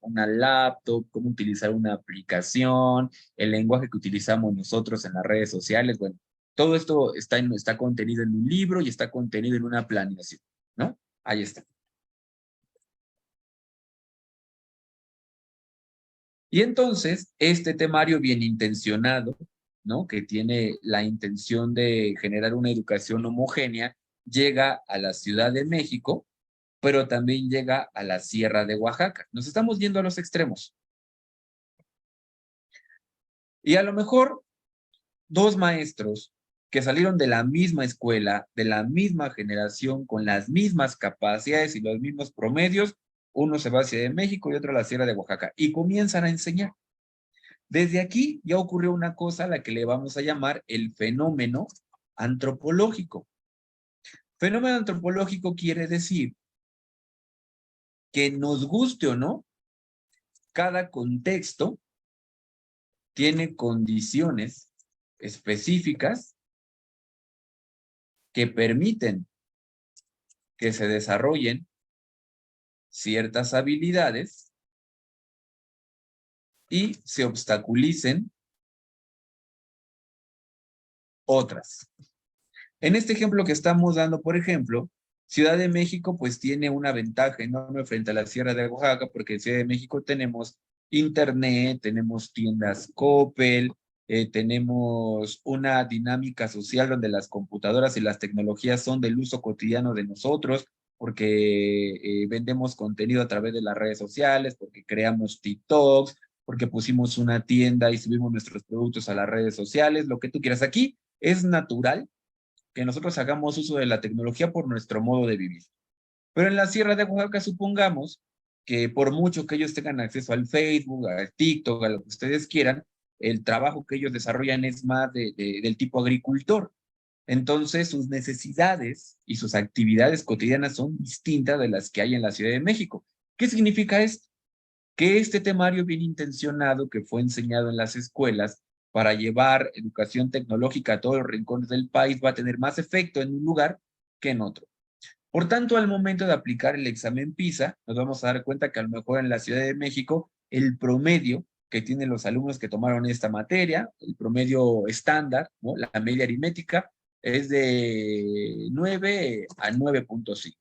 una laptop, cómo utilizar una aplicación, el lenguaje que utilizamos nosotros en las redes sociales, bueno, todo esto está contenido en un libro y está contenido en una planeación, ¿no? Ahí está. Y entonces, este temario bien intencionado, ¿no?, que tiene la intención de generar una educación homogénea, llega a la Ciudad de México pero también llega a la Sierra de Oaxaca. Nos estamos yendo a los extremos. Y a lo mejor dos maestros que salieron de la misma escuela, de la misma generación, con las mismas capacidades y los mismos promedios, uno se va a Ciudad de México y otro a la Sierra de Oaxaca, y comienzan a enseñar. Desde aquí ya ocurrió una cosa a la que le vamos a llamar el fenómeno antropológico. Fenómeno antropológico quiere decir que nos guste o no, cada contexto tiene condiciones específicas que permiten que se desarrollen ciertas habilidades y se obstaculicen otras. En este ejemplo que estamos dando, por ejemplo, Ciudad de México pues tiene una ventaja enorme frente a la Sierra de Oaxaca, porque en Ciudad de México tenemos internet, tenemos tiendas Coppel, tenemos una dinámica social donde las computadoras y las tecnologías son del uso cotidiano de nosotros, porque vendemos contenido a través de las redes sociales, porque creamos TikToks, porque pusimos una tienda y subimos nuestros productos a las redes sociales, lo que tú quieras. Aquí es natural que nosotros hagamos uso de la tecnología por nuestro modo de vivir. Pero en la Sierra de Oaxaca, supongamos que por mucho que ellos tengan acceso al Facebook, al TikTok, a lo que ustedes quieran, el trabajo que ellos desarrollan es más del tipo agricultor. Entonces, sus necesidades y sus actividades cotidianas son distintas de las que hay en la Ciudad de México. ¿Qué significa esto? Que este temario bien intencionado que fue enseñado en las escuelas para llevar educación tecnológica a todos los rincones del país va a tener más efecto en un lugar que en otro. Por tanto, al momento de aplicar el examen PISA, nos vamos a dar cuenta que a lo mejor en la Ciudad de México el promedio que tienen los alumnos que tomaron esta materia, el promedio estándar, ¿no? La media aritmética, es de 9 a 9.5.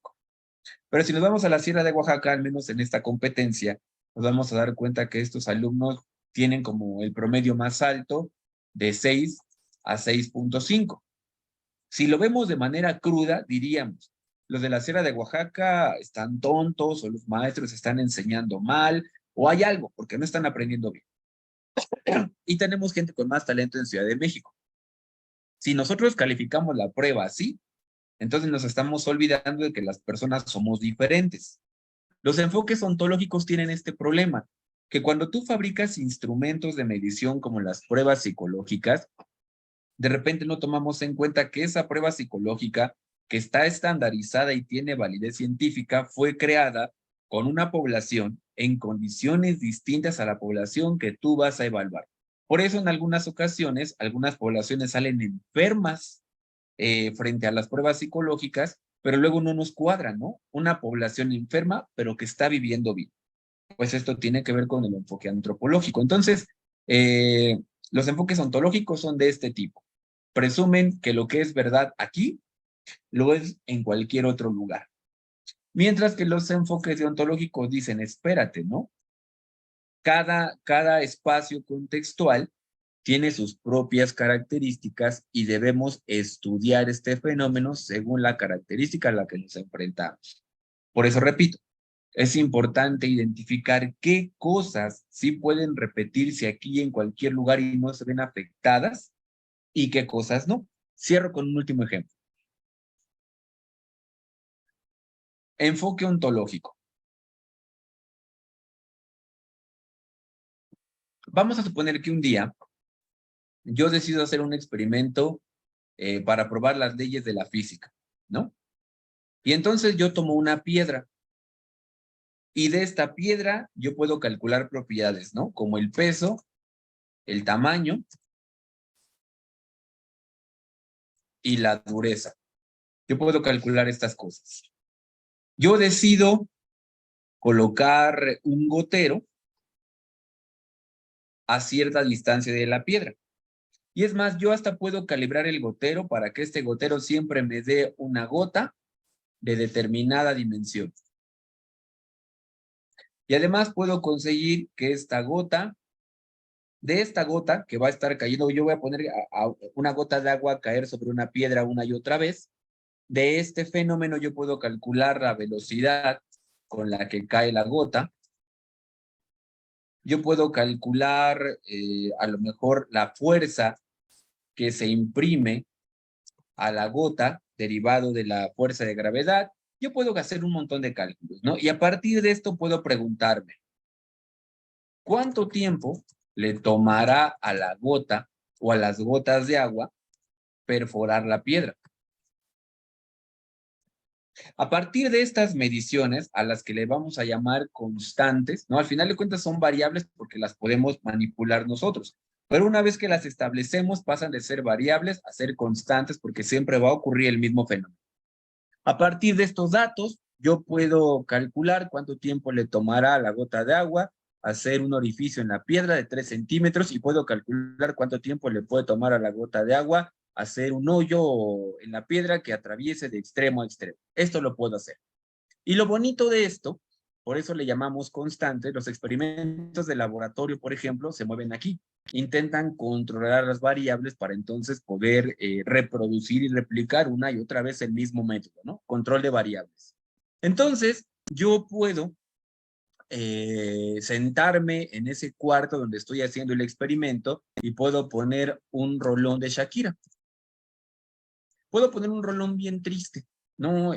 Pero si nos vamos a la Sierra de Oaxaca, al menos en esta competencia, nos vamos a dar cuenta que estos alumnos tienen como el promedio más alto de 6 a 6.5. Si lo vemos de manera cruda, diríamos, los de la Sierra de Oaxaca están tontos, o los maestros están enseñando mal, o hay algo, porque no están aprendiendo bien. Y tenemos gente con más talento en Ciudad de México. Si nosotros calificamos la prueba así, entonces nos estamos olvidando de que las personas somos diferentes. Los enfoques ontológicos tienen este problema, que cuando tú fabricas instrumentos de medición como las pruebas psicológicas, de repente no tomamos en cuenta que esa prueba psicológica, que está estandarizada y tiene validez científica, fue creada con una población en condiciones distintas a la población que tú vas a evaluar. Por eso en algunas ocasiones, algunas poblaciones salen enfermas frente a las pruebas psicológicas, pero luego no nos cuadra, ¿no? Una población enferma, pero que está viviendo bien. Pues esto tiene que ver con el enfoque antropológico. Entonces, los enfoques ontológicos son de este tipo. Presumen que lo que es verdad aquí, lo es en cualquier otro lugar. Mientras que los enfoques deontológicos dicen, espérate, ¿no? Cada espacio contextual tiene sus propias características y debemos estudiar este fenómeno según la característica a la que nos enfrentamos. Por eso repito, es importante identificar qué cosas sí pueden repetirse aquí en cualquier lugar y no se ven afectadas y qué cosas no. Cierro con un último ejemplo. Enfoque ontológico. Vamos a suponer que un día yo decido hacer un experimento para probar las leyes de la física, ¿no? Y entonces yo tomo una piedra y de esta piedra yo puedo calcular propiedades, ¿no? Como el peso, el tamaño y la dureza. Yo puedo calcular estas cosas. Yo decido colocar un gotero a cierta distancia de la piedra. Y es más, yo hasta puedo calibrar el gotero para que este gotero siempre me dé una gota de determinada dimensión. Y además puedo conseguir que de esta gota que va a estar cayendo, yo voy a poner una gota de agua a caer sobre una piedra una y otra vez, de este fenómeno yo puedo calcular la velocidad con la que cae la gota. Yo puedo calcular a lo mejor la fuerza que se imprime a la gota derivado de la fuerza de gravedad. Yo puedo hacer un montón de cálculos, ¿no? Y a partir de esto puedo preguntarme, ¿cuánto tiempo le tomará a la gota o a las gotas de agua perforar la piedra? A partir de estas mediciones, a las que le vamos a llamar constantes, ¿no? Al final de cuentas son variables porque las podemos manipular nosotros. Pero una vez que las establecemos, pasan de ser variables a ser constantes porque siempre va a ocurrir el mismo fenómeno. A partir de estos datos, yo puedo calcular cuánto tiempo le tomará a la gota de agua hacer un orificio en la piedra de 3 centímetros y puedo calcular cuánto tiempo le puede tomar a la gota de agua hacer un hoyo en la piedra que atraviese de extremo a extremo. Esto lo puedo hacer. Y lo bonito de esto, por eso le llamamos constante, los experimentos de laboratorio, por ejemplo, se mueven aquí. Intentan controlar las variables para entonces poder reproducir y replicar una y otra vez el mismo método, ¿no? Control de variables. Entonces, yo puedo sentarme en ese cuarto donde estoy haciendo el experimento y puedo poner un rolón de Shakira. Puedo poner un rolón bien triste, ¿no?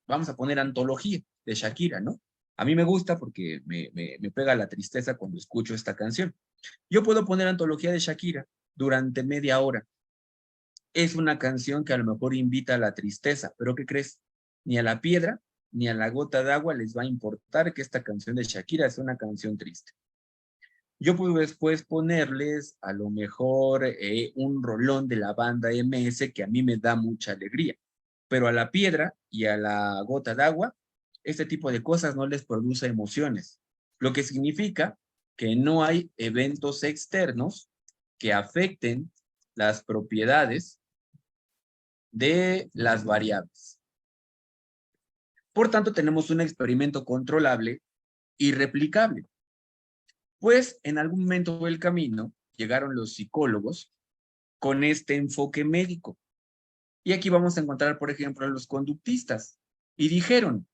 Vamos a poner antología de Shakira, ¿no? A mí me gusta porque me pega la tristeza cuando escucho esta canción. Yo puedo poner antología de Shakira durante media hora. Es una canción que a lo mejor invita a la tristeza, pero ¿qué crees? Ni a la piedra ni a la gota de agua les va a importar que esta canción de Shakira sea una canción triste. Yo puedo después ponerles a lo mejor un rolón de la banda MS que a mí me da mucha alegría, pero a la piedra y a la gota de agua, este tipo de cosas no les produce emociones, lo que significa que no hay eventos externos que afecten las propiedades de las variables. Por tanto, tenemos un experimento controlable y replicable. Pues en algún momento del camino llegaron los psicólogos con este enfoque médico. Y aquí vamos a encontrar, por ejemplo, a los conductistas. Y dijeron,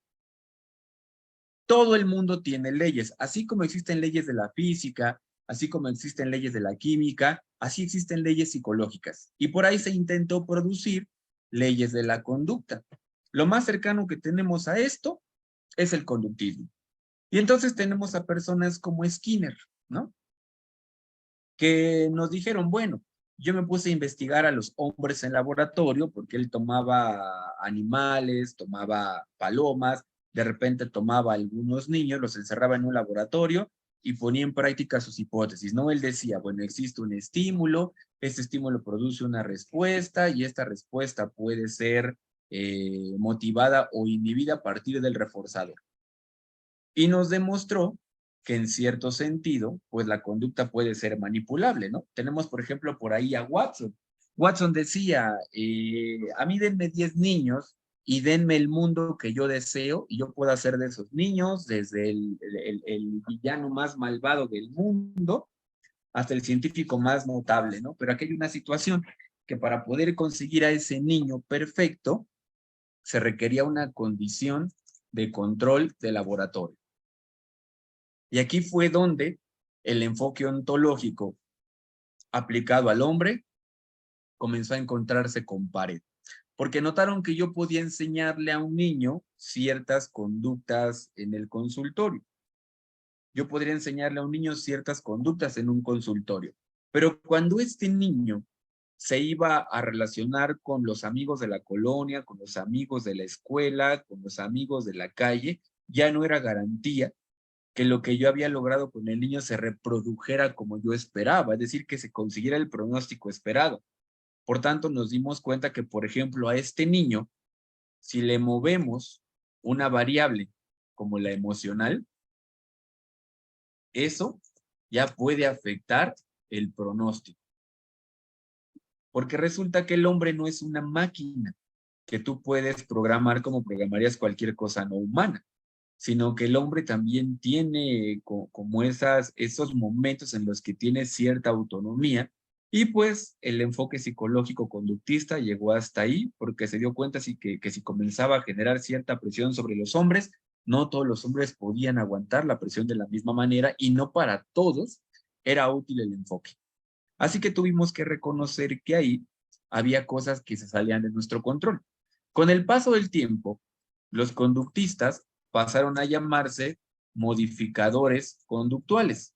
todo el mundo tiene leyes, así como existen leyes de la física, así como existen leyes de la química, así existen leyes psicológicas. Y por ahí se intentó producir leyes de la conducta. Lo más cercano que tenemos a esto es el conductismo. Y entonces tenemos a personas como Skinner, ¿no? Que nos dijeron, bueno, yo me puse a investigar a los hombres en laboratorio porque él tomaba animales, tomaba palomas, de repente tomaba algunos niños, los encerraba en un laboratorio y ponía en práctica sus hipótesis, ¿no? Él decía, bueno, existe un estímulo, este estímulo produce una respuesta y esta respuesta puede ser motivada o inhibida a partir del reforzador. Y nos demostró que en cierto sentido, pues la conducta puede ser manipulable, ¿no? Tenemos, por ejemplo, por ahí a Watson. Watson decía, a mí denme 10 niños y denme el mundo que yo deseo y yo puedo hacer de esos niños, desde el villano más malvado del mundo hasta el científico más notable, ¿no? Pero aquí hay una situación que para poder conseguir a ese niño perfecto, se requería una condición de control de laboratorio. Y aquí fue donde el enfoque ontológico aplicado al hombre comenzó a encontrarse con pared. Porque notaron que yo podía enseñarle a un niño ciertas conductas en el consultorio. Yo podría enseñarle a un niño ciertas conductas en un consultorio. Pero cuando este niño se iba a relacionar con los amigos de la colonia, con los amigos de la escuela, con los amigos de la calle, ya no era garantía que lo que yo había logrado con el niño se reprodujera como yo esperaba, es decir, que se consiguiera el pronóstico esperado. Por tanto, nos dimos cuenta que, por ejemplo, a este niño, si le movemos una variable como la emocional, eso ya puede afectar el pronóstico. Porque resulta que el hombre no es una máquina que tú puedes programar como programarías cualquier cosa no humana, sino que el hombre también tiene como esos momentos en los que tiene cierta autonomía Y pues el enfoque psicológico conductista llegó hasta ahí porque se dio cuenta que si comenzaba a generar cierta presión sobre los hombres, no todos los hombres podían aguantar la presión de la misma manera y no para todos era útil el enfoque. Así que tuvimos que reconocer que ahí había cosas que se salían de nuestro control. Con el paso del tiempo, los conductistas pasaron a llamarse modificadores conductuales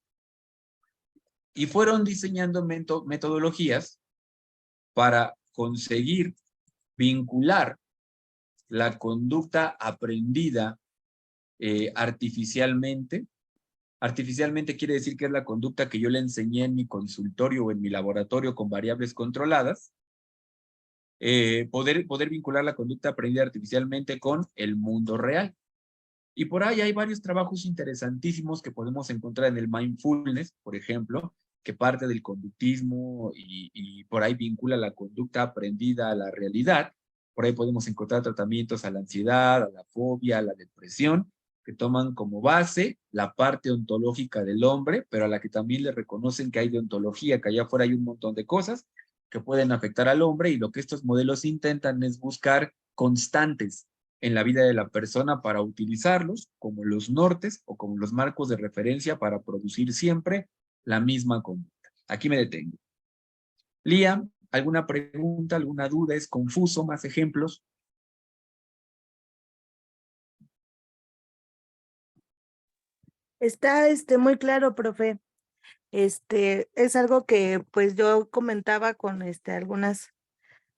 y fueron diseñando metodologías para conseguir vincular la conducta aprendida artificialmente. Artificialmente quiere decir que es la conducta que yo le enseñé en mi consultorio o en mi laboratorio con variables controladas. Poder vincular la conducta aprendida artificialmente con el mundo real. Y por ahí hay varios trabajos interesantísimos que podemos encontrar en el mindfulness, por ejemplo, que parte del conductismo y por ahí vincula la conducta aprendida a la realidad. Por ahí podemos encontrar tratamientos a la ansiedad, a la fobia, a la depresión, que toman como base la parte ontológica del hombre, pero a la que también le reconocen que hay deontología, que allá afuera hay un montón de cosas que pueden afectar al hombre, y lo que estos modelos intentan es buscar constantes en la vida de la persona para utilizarlos como los nortes o como los marcos de referencia para producir siempre la misma conducta. Aquí me detengo. Lía, ¿alguna pregunta, alguna duda? ¿Es confuso? ¿Más ejemplos? Está muy claro, profe. Es algo que pues yo comentaba con algunas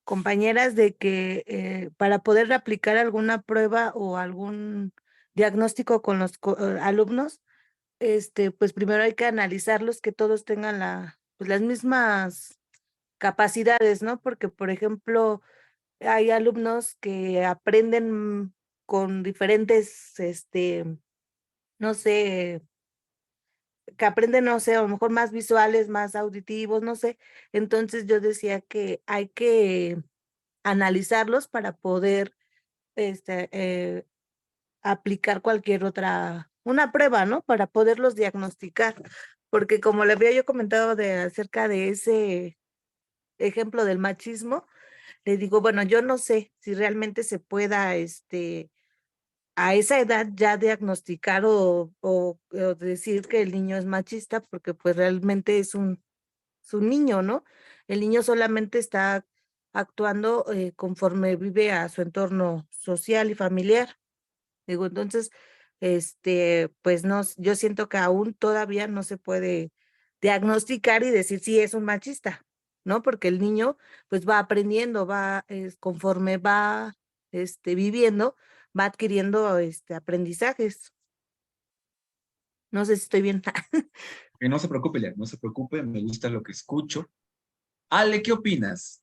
compañeras de que para poder aplicar alguna prueba o algún diagnóstico con los alumnos, pues primero hay que analizarlos, que todos tengan pues, las mismas capacidades, ¿no? Porque, por ejemplo, hay alumnos que aprenden con diferentes, no sé, que aprenden, no sé, a lo mejor más visuales, más auditivos, no sé. Entonces yo decía que hay que analizarlos para poder eh, aplicar cualquier una prueba, ¿no? Para poderlos diagnosticar. Porque como le había yo comentado acerca de ese ejemplo del machismo, le digo, bueno, yo no sé si realmente se pueda, a esa edad ya diagnosticar o decir que el niño es machista, porque pues realmente es un niño, ¿no? El niño solamente está actuando conforme vive a su entorno social y familiar. Digo, entonces, pues no, yo siento que aún todavía no se puede diagnosticar y decir si es un machista, ¿no? Porque el niño pues va aprendiendo, conforme va viviendo, va adquiriendo aprendizajes. No sé si estoy bien. Que no se preocupe, Lía, no se preocupe, me gusta lo que escucho. Ale, ¿qué opinas?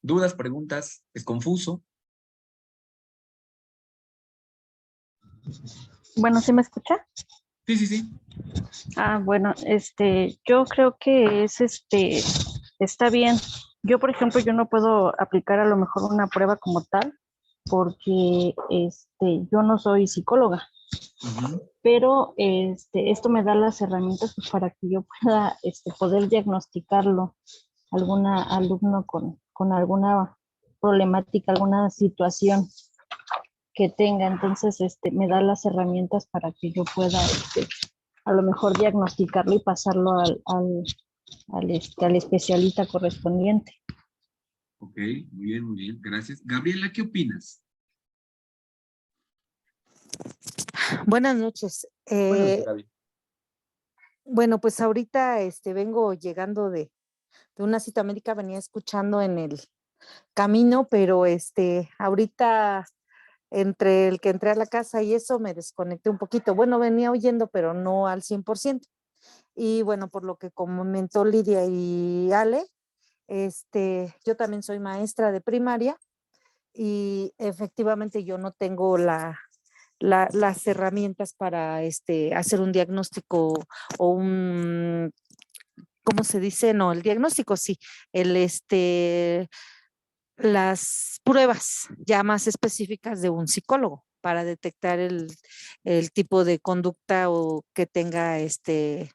¿Dudas, preguntas? ¿Es confuso? Bueno, ¿sí me escucha? Sí, sí, sí. Bueno, yo creo que está bien. Yo, por ejemplo, yo no puedo aplicar a lo mejor una prueba como tal porque, yo no soy psicóloga, pero, esto me da las herramientas pues, para que yo pueda, poder diagnosticarlo, alguna alumno con alguna problemática, alguna situación que tenga. Entonces, me da las herramientas para que yo pueda, a lo mejor diagnosticarlo y pasarlo al especialista correspondiente. Ok, muy bien, gracias. Gabriela, ¿qué opinas? Buenas noches. Buenas noches, Gaby. Bueno, pues ahorita vengo llegando de una cita médica, venía escuchando en el camino, pero ahorita entre el que entré a la casa y eso me desconecté un poquito. Bueno, venía oyendo, pero no al 100%. Y bueno, por lo que comentó Lidia y Ale, yo también soy maestra de primaria y efectivamente yo no tengo las herramientas para hacer un diagnóstico o un, ¿cómo se dice? No, el diagnóstico sí, el las pruebas ya más específicas de un psicólogo para detectar el tipo de conducta o que tenga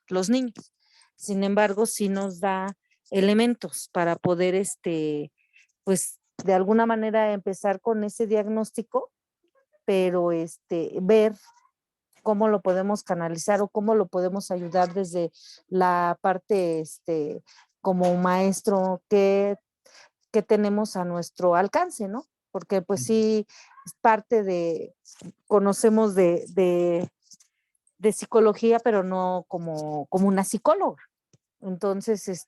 los niños. Sin embargo, sí nos da elementos para poder, pues, de alguna manera empezar con ese diagnóstico, pero ver cómo lo podemos canalizar o cómo lo podemos ayudar desde la parte, como maestro, que tenemos a nuestro alcance, ¿no? Porque pues sí, es parte de, conocemos de psicología, pero no como una psicóloga. Entonces,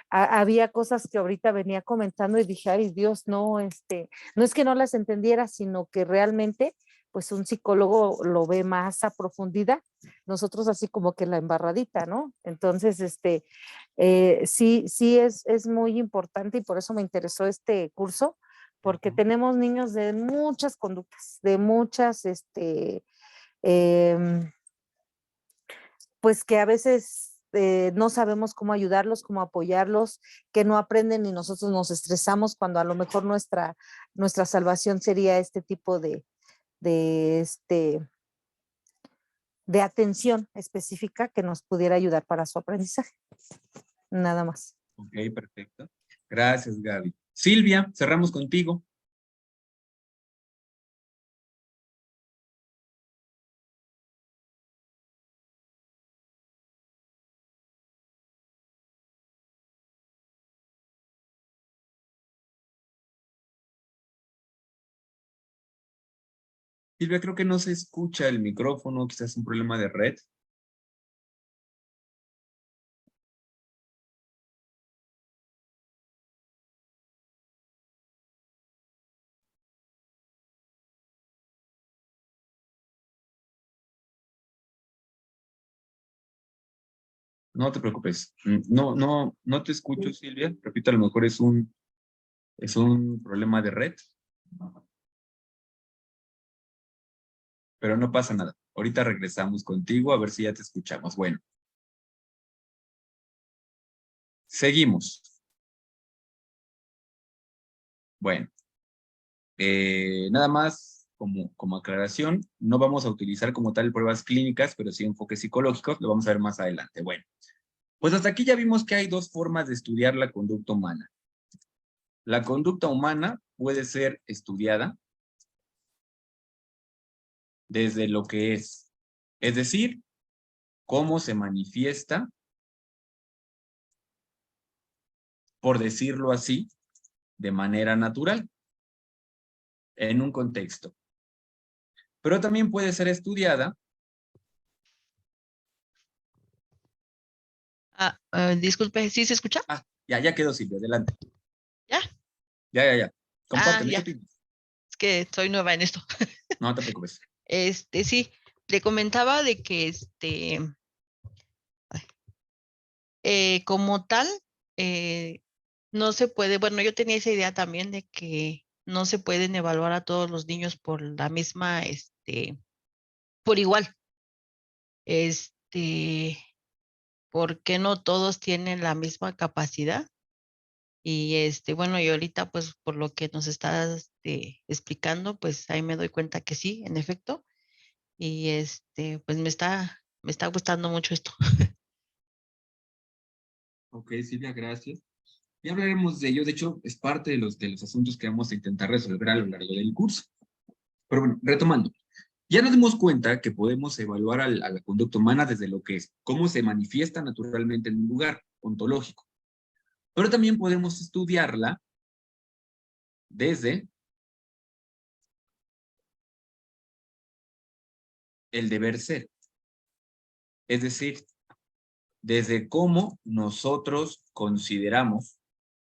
había cosas que ahorita venía comentando y dije, ay Dios, no, no es que no las entendiera, sino que realmente, pues un psicólogo lo ve más a profundidad, nosotros así como que la embarradita, ¿no? Entonces, sí es muy importante y por eso me interesó este curso, porque tenemos niños de muchas conductas, de muchas, em, pues que a veces no sabemos cómo ayudarlos, cómo apoyarlos, que no aprenden y nosotros nos estresamos cuando a lo mejor nuestra salvación sería este tipo de, este, de atención específica que nos pudiera ayudar para su aprendizaje. Nada más. Ok, perfecto. Gracias, Gaby. Silvia, cerramos contigo. Silvia, creo que no se escucha el micrófono, quizás un problema de red. No te preocupes. No te escucho, Silvia. Repito, a lo mejor es un problema de red, pero no pasa nada. Ahorita regresamos contigo a ver si ya te escuchamos. Bueno, seguimos. Bueno, nada más como aclaración, no vamos a utilizar como tal pruebas clínicas, pero sí enfoques psicológicos, lo vamos a ver más adelante. Bueno, pues hasta aquí ya vimos que hay dos formas de estudiar la conducta humana. La conducta humana puede ser estudiada desde lo que es decir, cómo se manifiesta, por decirlo así, de manera natural, en un contexto. Pero también puede ser estudiada. Disculpe, ¿sí se escucha? Ya quedó, Silvia, adelante. ¿Ya? Ya. Ah, Compárteme, ya. ¿qué opinas? Es que soy nueva en esto. No te preocupes. Sí, le comentaba de que como tal, no se puede, bueno, yo tenía esa idea también de que no se pueden evaluar a todos los niños por la misma, por igual. Este, ¿Por qué no todos tienen la misma capacidad? Y bueno, y ahorita, pues, por lo que nos estás explicando, pues ahí me doy cuenta que sí, en efecto. Y pues me está gustando mucho esto. Ok, Silvia, gracias. Ya hablaremos de ello. De hecho, es parte de los asuntos que vamos a intentar resolver a lo largo del curso. Pero bueno, retomando. Ya nos dimos cuenta que podemos evaluar a la conducta humana desde lo que es, cómo se manifiesta naturalmente en un lugar ontológico. Pero también podemos estudiarla desde el deber ser. Es decir, desde cómo nosotros consideramos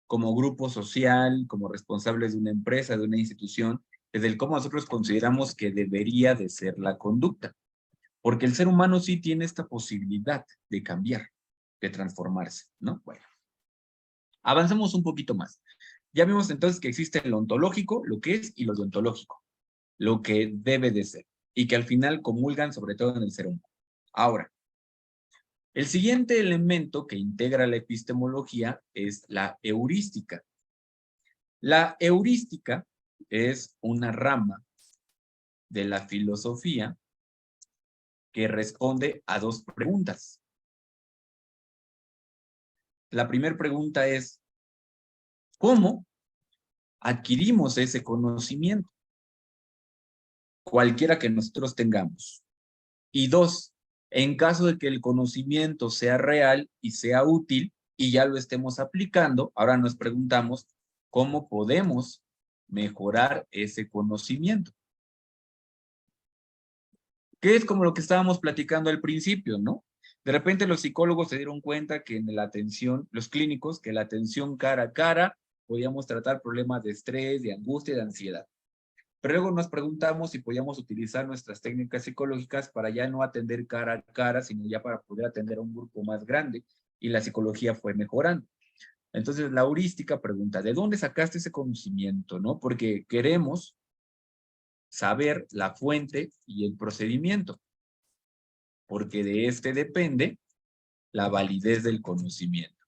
como grupo social, como responsables de una empresa, de una institución, desde el cómo nosotros consideramos que debería de ser la conducta. Porque el ser humano sí tiene esta posibilidad de cambiar, de transformarse, ¿no? Bueno, avancemos un poquito más. Ya vimos entonces que existe lo ontológico, lo que es, y lo deontológico, lo que debe de ser, y que al final comulgan sobre todo en el ser humano. Ahora, el siguiente elemento que integra la epistemología es la heurística. La heurística es una rama de la filosofía que responde a dos preguntas. La primera pregunta es, ¿cómo adquirimos ese conocimiento? Cualquiera que nosotros tengamos. Y dos, en caso de que el conocimiento sea real y sea útil y ya lo estemos aplicando, ahora nos preguntamos cómo podemos mejorar ese conocimiento. Que es como lo que estábamos platicando al principio, ¿no? De repente los psicólogos se dieron cuenta que en la atención, los clínicos, que la atención cara a cara, podíamos tratar problemas de estrés, de angustia, de ansiedad. Pero luego nos preguntamos si podíamos utilizar nuestras técnicas psicológicas para ya no atender cara a cara, sino ya para poder atender a un grupo más grande. Y la psicología fue mejorando. Entonces la heurística pregunta, ¿de dónde sacaste ese conocimiento? ¿No? Porque queremos saber la fuente y el procedimiento, porque de este depende la validez del conocimiento.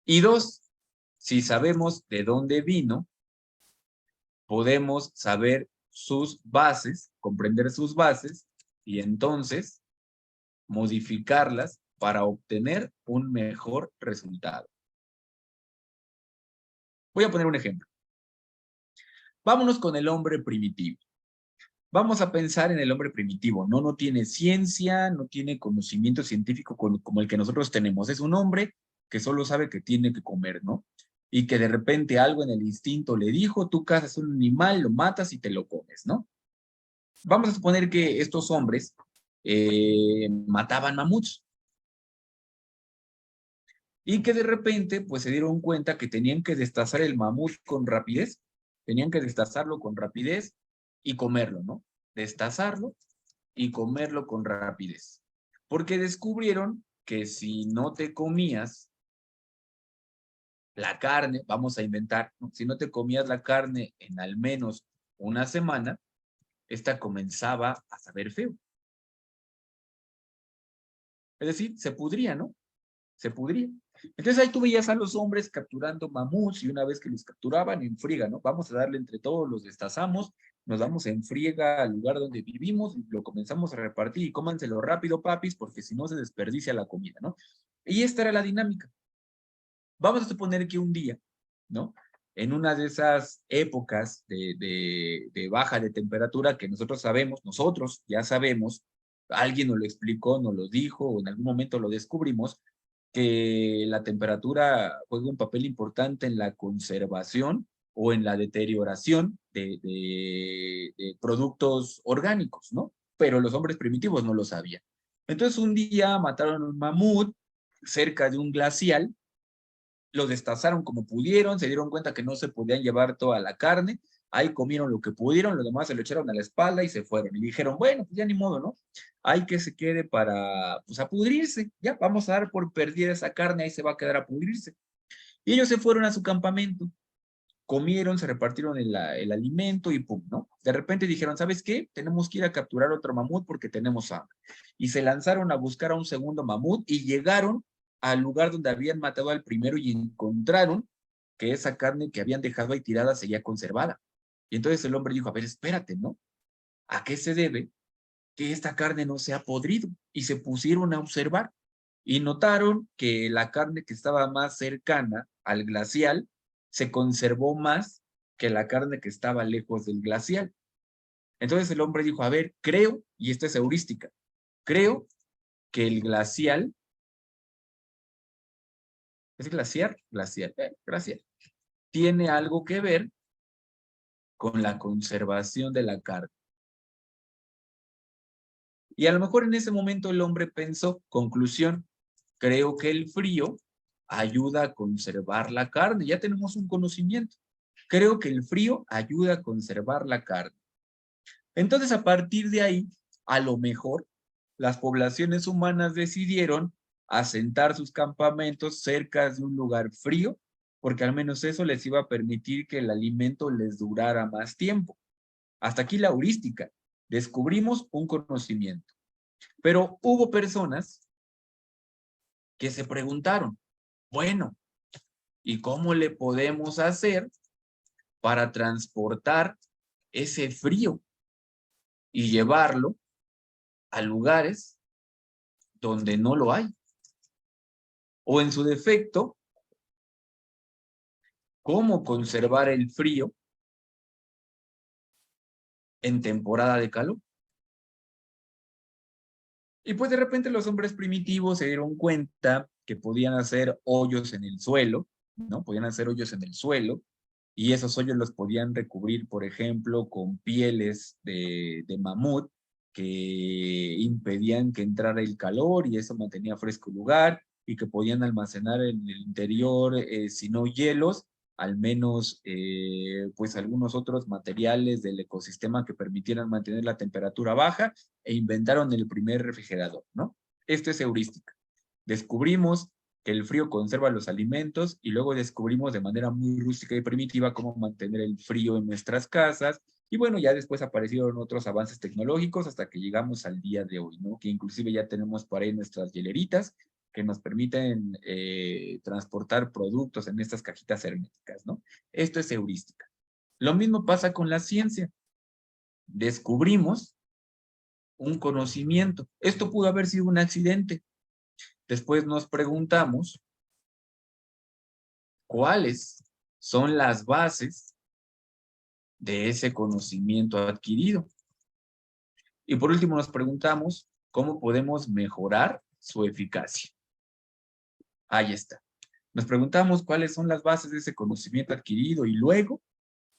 Y dos, si sabemos de dónde vino, podemos saber sus bases, comprender sus bases y entonces modificarlas para obtener un mejor resultado. Voy a poner un ejemplo. Vámonos con el hombre primitivo. Vamos a pensar en el hombre primitivo. No tiene ciencia, no tiene conocimiento científico como el que nosotros tenemos. Es un hombre que solo sabe que tiene que comer, ¿no? Y que de repente algo en el instinto le dijo, tú cazas un animal, lo matas y te lo comes, ¿no? Vamos a suponer que estos hombres mataban mamuts. Y que de repente, pues se dieron cuenta que tenían que destazar el mamut con rapidez. Tenían que destazarlo con rapidez y comerlo, ¿no? Destazarlo y comerlo con rapidez. Porque descubrieron que si no te comías la carne, vamos a inventar, ¿no? Si no te comías la carne en al menos una semana, esta comenzaba a saber feo. Es decir, se pudría, ¿no? Se pudría. Entonces ahí tú veías a los hombres capturando mamuts y una vez que los capturaban en friega, ¿no? Vamos a darle entre todos, los destazamos, nos vamos en friega al lugar donde vivimos y lo comenzamos a repartir y cómanselo rápido, papis, porque si no se desperdicia la comida, ¿no? Y esta era la dinámica. Vamos a suponer que un día, ¿no? En una de esas épocas de baja de temperatura que nosotros ya sabemos, alguien nos lo explicó, nos lo dijo, o en algún momento lo descubrimos, que la temperatura juega un papel importante en la conservación o en la deterioración de productos orgánicos, ¿no? Pero los hombres primitivos no lo sabían. Entonces un día mataron un mamut cerca de un glacial, lo destazaron como pudieron, se dieron cuenta que no se podían llevar toda la carne, ahí comieron lo que pudieron, los demás se lo echaron a la espalda y se fueron. Y dijeron, bueno, pues ya ni modo, ¿no? Hay que se quede para, pues a pudrirse, ya, vamos a dar por perdida esa carne, ahí se va a quedar a pudrirse. Y ellos se fueron a su campamento, comieron, se repartieron el alimento y pum, ¿no? De repente dijeron, ¿sabes qué? Tenemos que ir a capturar otro mamut porque tenemos hambre. Y se lanzaron a buscar a un segundo mamut y llegaron al lugar donde habían matado al primero y encontraron que esa carne que habían dejado ahí tirada seguía conservada. Y entonces el hombre dijo, a ver, espérate, ¿no? ¿A qué se debe que esta carne no se ha podrido? Y se pusieron a observar y notaron que la carne que estaba más cercana al glacial se conservó más que la carne que estaba lejos del glacial. Entonces el hombre dijo, a ver, creo, y esta es heurística, creo que el glacial, ¿es glaciar? Glacial, tiene algo que ver con la conservación de la carne. Y a lo mejor en ese momento el hombre pensó, conclusión, creo que el frío ayuda a conservar la carne. Ya tenemos un conocimiento. Creo que el frío ayuda a conservar la carne. Entonces, a partir de ahí, a lo mejor, las poblaciones humanas decidieron asentar sus campamentos cerca de un lugar frío, porque al menos eso les iba a permitir que el alimento les durara más tiempo. Hasta aquí la heurística. Descubrimos un conocimiento. Pero hubo personas que se preguntaron, bueno, ¿y cómo le podemos hacer para transportar ese frío y llevarlo a lugares donde no lo hay? O en su defecto, cómo conservar el frío en temporada de calor. Y pues de repente los hombres primitivos se dieron cuenta que podían hacer hoyos en el suelo, ¿no? Podían hacer hoyos en el suelo, y esos hoyos los podían recubrir, por ejemplo, con pieles de mamut que impedían que entrara el calor y eso mantenía fresco el lugar, y que podían almacenar en el interior, si no hielos, al menos pues algunos otros materiales del ecosistema que permitieran mantener la temperatura baja, e inventaron el primer refrigerador, ¿no? Esto es heurística. Descubrimos que el frío conserva los alimentos y luego descubrimos de manera muy rústica y primitiva cómo mantener el frío en nuestras casas. Y bueno, ya después aparecieron otros avances tecnológicos hasta que llegamos al día de hoy, ¿no? Que inclusive ya tenemos por ahí nuestras hieleritas que nos permiten transportar productos en estas cajitas herméticas, ¿no? Esto es heurística. Lo mismo pasa con la ciencia. Descubrimos un conocimiento. Esto pudo haber sido un accidente. Después nos preguntamos cuáles son las bases de ese conocimiento adquirido. Y por último nos preguntamos cómo podemos mejorar su eficacia. Ahí está. Nos preguntamos cuáles son las bases de ese conocimiento adquirido y luego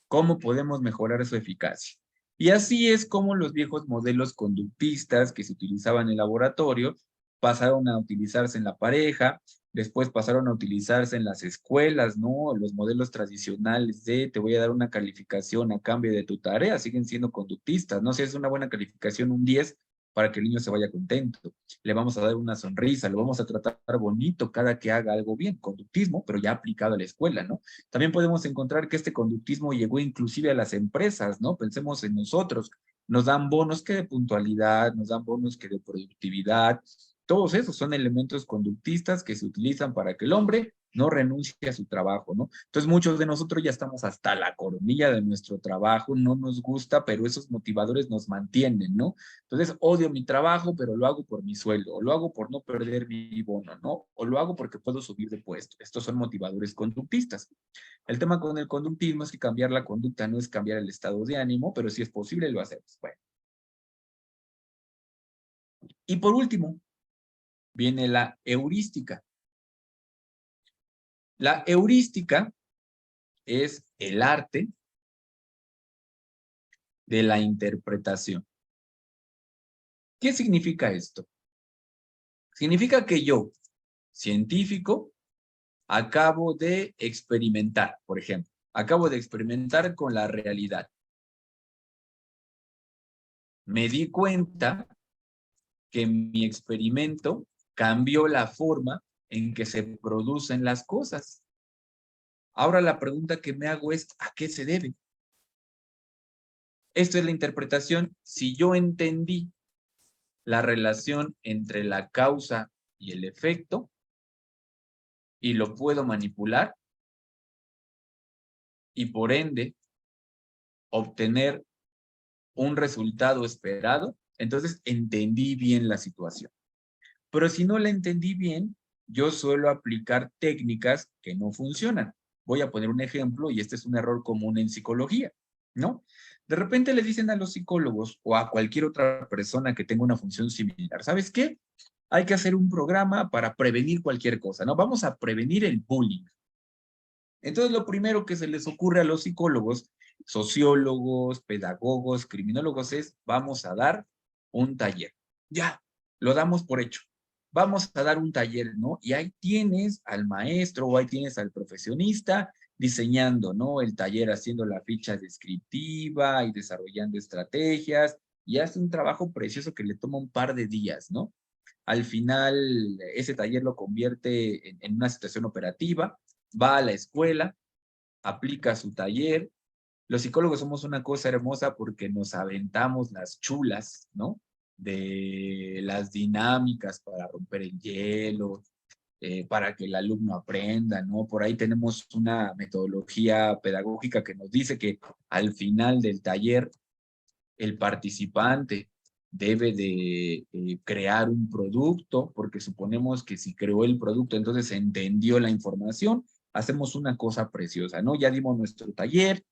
cómo podemos mejorar su eficacia. Y así es como los viejos modelos conductistas que se utilizaban en el laboratorio pasaron a utilizarse en la pareja, después pasaron a utilizarse en las escuelas, ¿no? Los modelos tradicionales de te voy a dar una calificación a cambio de tu tarea, siguen siendo conductistas, ¿no? Si es una buena calificación, un 10, para que el niño se vaya contento. Le vamos a dar una sonrisa, lo vamos a tratar bonito cada que haga algo bien. Conductismo, pero ya aplicado a la escuela, ¿no? También podemos encontrar que este conductismo llegó inclusive a las empresas, ¿no? Pensemos en nosotros. Nos dan bonos que de puntualidad, nos dan bonos que de productividad. Todos esos son elementos conductistas que se utilizan para que el hombre no renuncie a su trabajo, ¿no? Entonces muchos de nosotros ya estamos hasta la coronilla de nuestro trabajo, no nos gusta, pero esos motivadores nos mantienen, ¿no? Entonces odio mi trabajo, pero lo hago por mi sueldo, o lo hago por no perder mi bono, ¿no? O lo hago porque puedo subir de puesto. Estos son motivadores conductistas. El tema con el conductismo es que cambiar la conducta no es cambiar el estado de ánimo, pero si es posible lo hacemos. Bueno. Y por último, viene la heurística. La heurística es el arte de la interpretación. ¿Qué significa esto? Significa que yo, científico, acabo de experimentar, por ejemplo, acabo de experimentar con la realidad. Me di cuenta que mi experimento cambió la forma en que se producen las cosas. Ahora la pregunta que me hago es, ¿a qué se debe? Esto es la interpretación. Si yo entendí la relación entre la causa y el efecto y lo puedo manipular y por ende obtener un resultado esperado, entonces entendí bien la situación. Pero si no la entendí bien, yo suelo aplicar técnicas que no funcionan. Voy a poner un ejemplo y este es un error común en psicología, ¿no? De repente le dicen a los psicólogos o a cualquier otra persona que tenga una función similar, ¿sabes qué? Hay que hacer un programa para prevenir cualquier cosa, ¿no? Vamos a prevenir el bullying. Entonces, lo primero que se les ocurre a los psicólogos, sociólogos, pedagogos, criminólogos es, vamos a dar un taller. Ya, lo damos por hecho. Vamos a dar un taller, ¿no? Y ahí tienes al maestro o ahí tienes al profesionista diseñando, ¿no? El taller haciendo la ficha descriptiva y desarrollando estrategias y hace un trabajo precioso que le toma un par de días, ¿no? Al final, ese taller lo convierte en una situación operativa, va a la escuela, aplica su taller. Los psicólogos somos una cosa hermosa porque nos aventamos las chulas, ¿no? De las dinámicas para romper el hielo, para que el alumno aprenda, ¿no? Por ahí tenemos una metodología pedagógica que nos dice que al final del taller, el participante debe de crear un producto, porque suponemos que si creó el producto, entonces entendió la información, hacemos una cosa preciosa, ¿no? Ya dimos nuestro taller,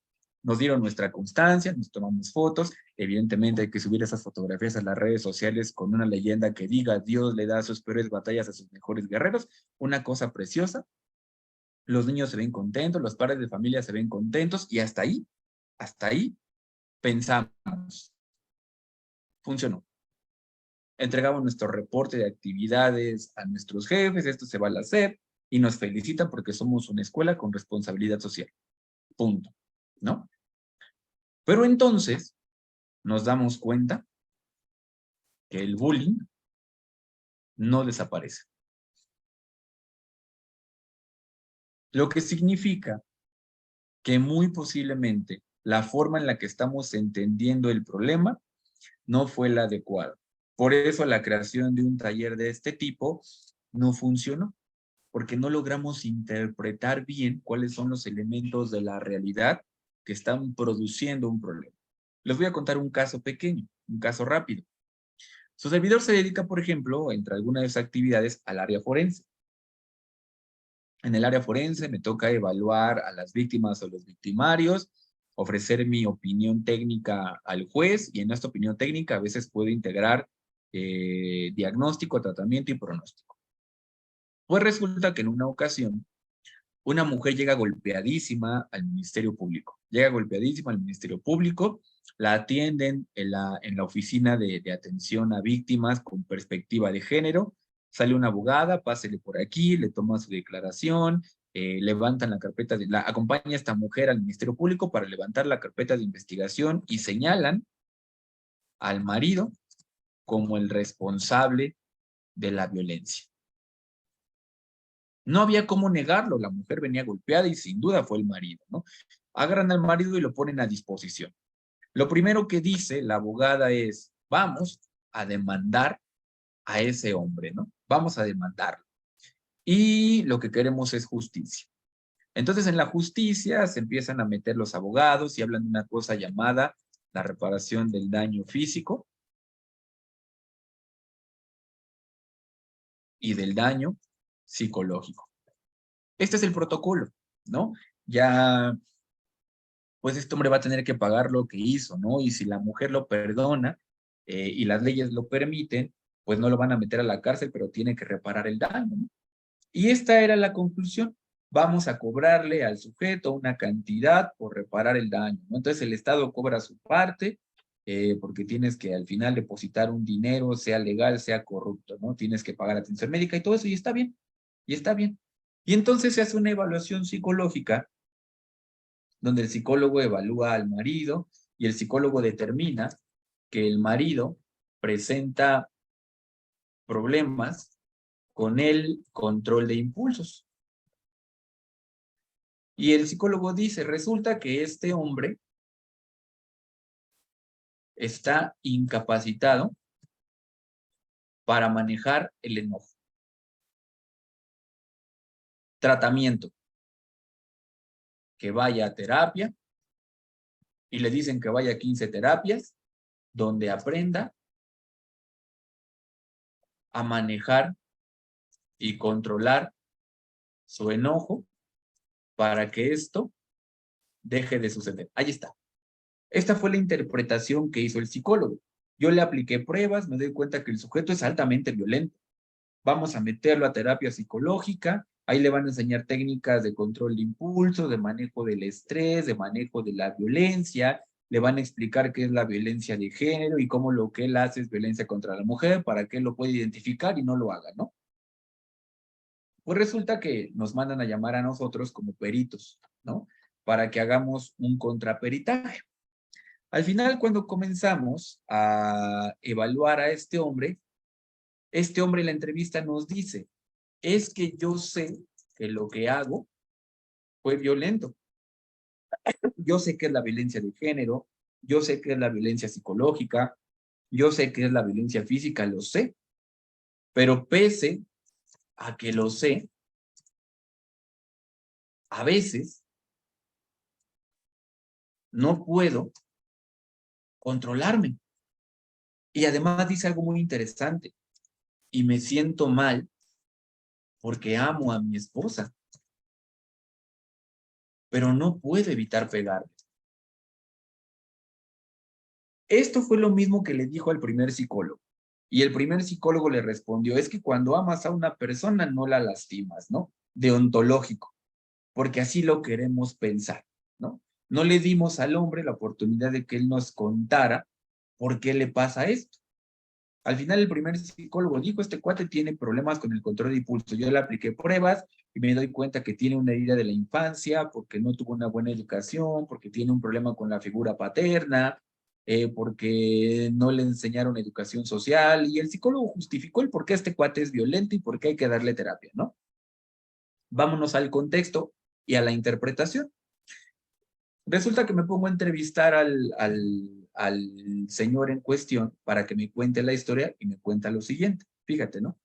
nos dieron nuestra constancia, nos tomamos fotos, evidentemente hay que subir esas fotografías a las redes sociales con una leyenda que diga Dios le da sus peores batallas a sus mejores guerreros, una cosa preciosa, los niños se ven contentos, los padres de familia se ven contentos y hasta ahí pensamos, funcionó. Entregamos nuestro reporte de actividades a nuestros jefes, esto se va a hacer y nos felicitan porque somos una escuela con responsabilidad social. Punto, ¿no? Pero entonces nos damos cuenta que el bullying no desaparece. Lo que significa que muy posiblemente la forma en la que estamos entendiendo el problema no fue la adecuada. Por eso la creación de un taller de este tipo no funcionó, porque no logramos interpretar bien cuáles son los elementos de la realidad que están produciendo un problema. Les voy a contar un caso pequeño, un caso rápido. Su servidor se dedica, por ejemplo, entre algunas de sus actividades, al área forense. En el área forense me toca evaluar a las víctimas o los victimarios, ofrecer mi opinión técnica al juez y en esta opinión técnica a veces puedo integrar diagnóstico, tratamiento y pronóstico. Pues resulta que en una ocasión una mujer llega golpeadísima al Ministerio Público. Llega golpeadísima al Ministerio Público, la atienden en la oficina de atención a víctimas con perspectiva de género, sale una abogada, pásele por aquí, le toma su declaración, levantan la carpeta, acompaña a esta mujer al Ministerio Público para levantar la carpeta de investigación y señalan al marido como el responsable de la violencia. No había cómo negarlo, la mujer venía golpeada y sin duda fue el marido, ¿no? Agarran al marido y lo ponen a disposición. Lo primero que dice la abogada es, vamos a demandar a ese hombre, ¿no? Vamos a demandarlo. Y lo que queremos es justicia. Entonces en la justicia se empiezan a meter los abogados y hablan de una cosa llamada la reparación del daño físico y del daño psicológico. Este es el protocolo, ¿no? Ya, pues este hombre va a tener que pagar lo que hizo, ¿no? Y si la mujer lo perdona y las leyes lo permiten, pues no lo van a meter a la cárcel, pero tiene que reparar el daño, ¿no? Y esta era la conclusión. Vamos a cobrarle al sujeto una cantidad por reparar el daño, ¿no? Entonces el Estado cobra su parte, porque tienes que al final depositar un dinero, sea legal, sea corrupto, ¿no? Tienes que pagar atención médica y todo eso, y está bien, y está bien. Y entonces se hace una evaluación psicológica, donde el psicólogo evalúa al marido y el psicólogo determina que el marido presenta problemas con el control de impulsos. Y el psicólogo dice, resulta que este hombre está incapacitado para manejar el enojo. Tratamiento. Que vaya a terapia y le dicen que vaya a 15 terapias donde aprenda a manejar y controlar su enojo para que esto deje de suceder. Ahí está. Esta fue la interpretación que hizo el psicólogo. Yo le apliqué pruebas, me doy cuenta que el sujeto es altamente violento. Vamos a meterlo a terapia psicológica, ahí le van a enseñar técnicas de control de impulso, de manejo del estrés, de manejo de la violencia, le van a explicar qué es la violencia de género y cómo lo que él hace es violencia contra la mujer, para que él lo pueda identificar y no lo haga, ¿no? Pues resulta que nos mandan a llamar a nosotros como peritos, ¿no? Para que hagamos un contraperitaje. Al final, cuando comenzamos a evaluar a este hombre en la entrevista nos dice, es que yo sé que lo que hago fue violento. Yo sé que es la violencia de género, yo sé que es la violencia psicológica, yo sé que es la violencia física, lo sé. Pero pese a que lo sé, a veces no puedo controlarme. Y además dice algo muy interesante. Y me siento mal porque amo a mi esposa, pero no puedo evitar pegarle. Esto fue lo mismo que le dijo al primer psicólogo. Y el primer psicólogo le respondió, es que cuando amas a una persona no la lastimas, ¿no? Deontológico, porque así lo queremos pensar, ¿no? No le dimos al hombre la oportunidad de que él nos contara por qué le pasa esto. Al final el primer psicólogo dijo, este cuate tiene problemas con el control de impulso. Yo le apliqué pruebas y me doy cuenta que tiene una herida de la infancia porque no tuvo una buena educación, porque tiene un problema con la figura paterna, porque no le enseñaron educación social, y el psicólogo justificó el por qué este cuate es violento y por qué hay que darle terapia, ¿no? Vámonos al contexto y a la interpretación. Resulta que me pongo a entrevistar al señor en cuestión para que me cuente la historia y me cuenta lo siguiente. Fíjate, ¿no?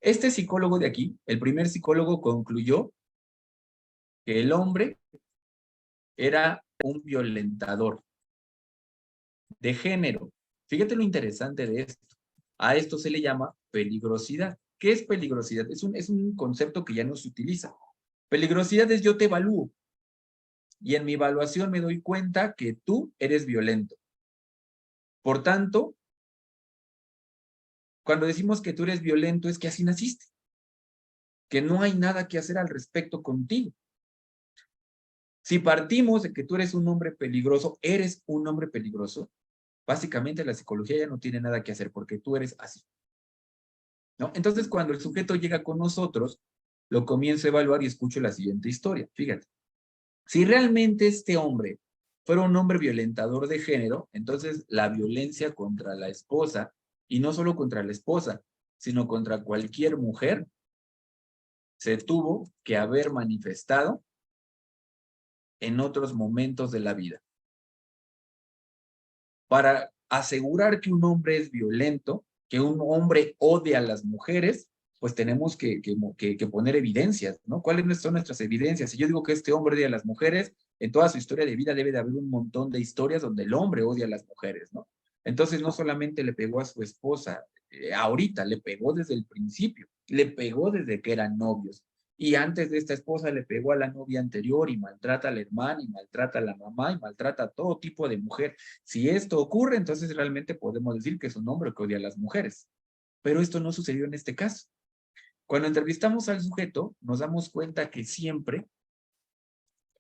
Este psicólogo de aquí, el primer psicólogo, concluyó que el hombre era un violentador de género. Fíjate lo interesante de esto. A esto se le llama peligrosidad. ¿Qué es peligrosidad? Es un concepto que ya no se utiliza. Peligrosidad es yo te evalúo y en mi evaluación me doy cuenta que tú eres violento. Por tanto, cuando decimos que tú eres violento es que así naciste, que no hay nada que hacer al respecto contigo. Si partimos de que tú eres un hombre peligroso, eres un hombre peligroso, básicamente la psicología ya no tiene nada que hacer porque tú eres así, ¿no? Entonces, cuando el sujeto llega con nosotros, lo comienzo a evaluar y escucho la siguiente historia. Fíjate, si realmente este hombre fuera un hombre violentador de género, entonces la violencia contra la esposa, y no solo contra la esposa, sino contra cualquier mujer, se tuvo que haber manifestado en otros momentos de la vida. Para asegurar que un hombre es violento, que un hombre odia a las mujeres, pues tenemos que poner evidencias, ¿no? ¿Cuáles son nuestras evidencias? Si yo digo que este hombre odia a las mujeres, en toda su historia de vida debe de haber un montón de historias donde el hombre odia a las mujeres, ¿no? Entonces no solamente le pegó a su esposa, ahorita, le pegó desde el principio, le pegó desde que eran novios. Y antes de esta esposa le pegó a la novia anterior y maltrata a la hermana y maltrata a la mamá y maltrata a todo tipo de mujer. Si esto ocurre, entonces realmente podemos decir que es un hombre que odia a las mujeres. Pero esto no sucedió en este caso. Cuando entrevistamos al sujeto, nos damos cuenta que siempre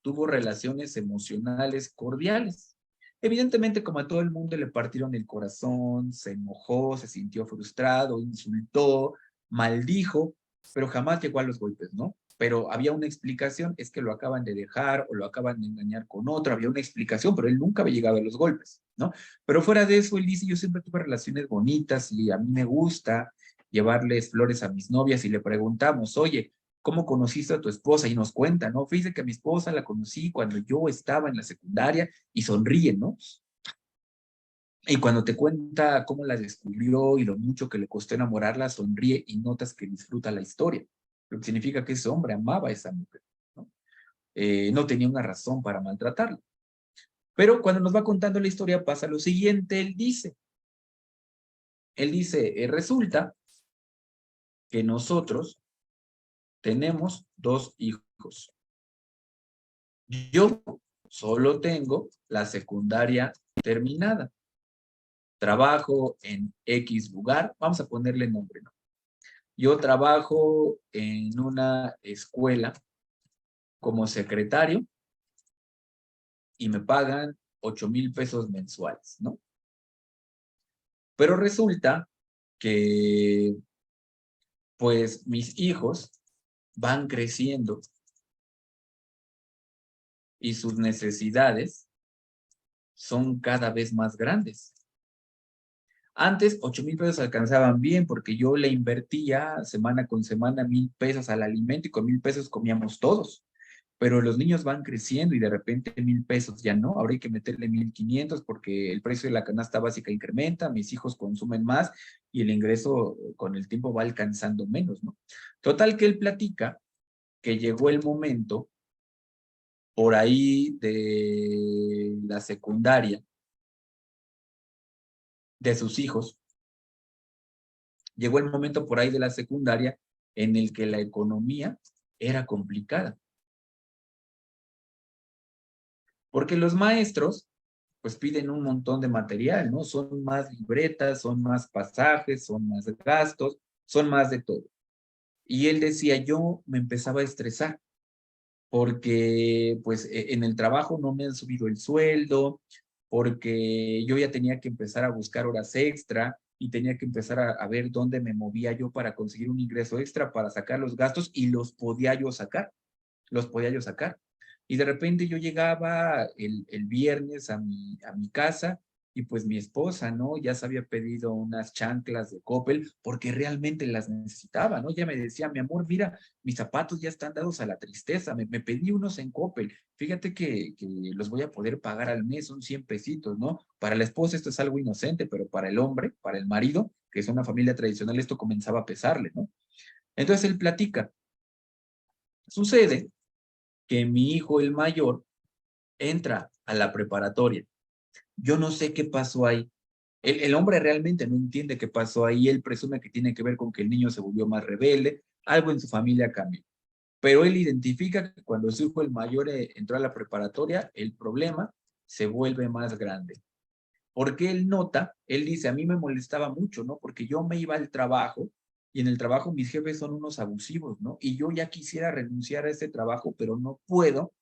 tuvo relaciones emocionales cordiales. Evidentemente, como a todo el mundo le partieron el corazón, se enojó, se sintió frustrado, insultó, maldijo, pero jamás llegó a los golpes, ¿no? Pero había una explicación, es que lo acaban de dejar o lo acaban de engañar con otro, había una explicación, pero él nunca había llegado a los golpes, ¿no? Pero fuera de eso, él dice, yo siempre tuve relaciones bonitas y a mí me gusta llevarles flores a mis novias y le preguntamos, oye, ¿cómo conociste a tu esposa? Y nos cuenta, ¿no? Fíjate que a mi esposa la conocí cuando yo estaba en la secundaria y sonríe, ¿no? Y cuando te cuenta cómo la descubrió y lo mucho que le costó enamorarla, sonríe y notas que disfruta la historia. Lo que significa que ese hombre amaba a esa mujer, ¿no? No tenía una razón para maltratarla. Pero cuando nos va contando la historia pasa lo siguiente, él dice, resulta que nosotros tenemos 2 hijos. Yo solo tengo la secundaria terminada. Trabajo en X lugar, vamos a ponerle nombre, ¿no? Yo trabajo en una escuela como secretario y me pagan 8,000 pesos mensuales, ¿no? Pero resulta que, pues, mis hijos van creciendo y sus necesidades son cada vez más grandes. Antes 8,000 pesos alcanzaban bien porque yo le invertía semana con semana 1,000 pesos al alimento y con 1,000 pesos comíamos todos. Pero los niños van creciendo y de repente 1,000 pesos ya no, ahora hay que meterle 1,500 porque el precio de la canasta básica incrementa, mis hijos consumen más y el ingreso con el tiempo va alcanzando menos, ¿no? Total que él platica que llegó el momento por ahí de la secundaria de sus hijos, Llegó el momento por ahí de la secundaria en el que la economía era complicada. Porque los maestros, pues piden un montón de material, ¿no? Son más libretas, son más pasajes, son más gastos, son más de todo. Y él decía, yo me empezaba a estresar porque pues en el trabajo no me han subido el sueldo, porque yo ya tenía que empezar a buscar horas extra y tenía que empezar a ver dónde me movía yo para conseguir un ingreso extra para sacar los gastos y los podía yo sacar. Y de repente yo llegaba el viernes a mi casa y pues mi esposa, ¿no? Ya se había pedido unas chanclas de Coppel porque realmente las necesitaba, ¿no? Ya me decía, mi amor, mira, mis zapatos ya están dados a la tristeza, me pedí unos en Coppel, fíjate que los voy a poder pagar al mes, son 100 pesitos, ¿no? Para la esposa esto es algo inocente, pero para el hombre, para el marido, que es una familia tradicional, esto comenzaba a pesarle, ¿no? Entonces él platica. Sucede que mi hijo, el mayor, entra a la preparatoria. Yo no sé qué pasó ahí. El hombre realmente no entiende qué pasó ahí. Él presume que tiene que ver con que el niño se volvió más rebelde, algo en su familia cambió. Pero él identifica que cuando su hijo, el mayor, entró a la preparatoria, el problema se vuelve más grande. Porque él nota, él dice, a mí me molestaba mucho, ¿no? Porque yo me iba al trabajo y en el trabajo mis jefes son unos abusivos, ¿no? Y yo ya quisiera renunciar a ese trabajo, pero no puedo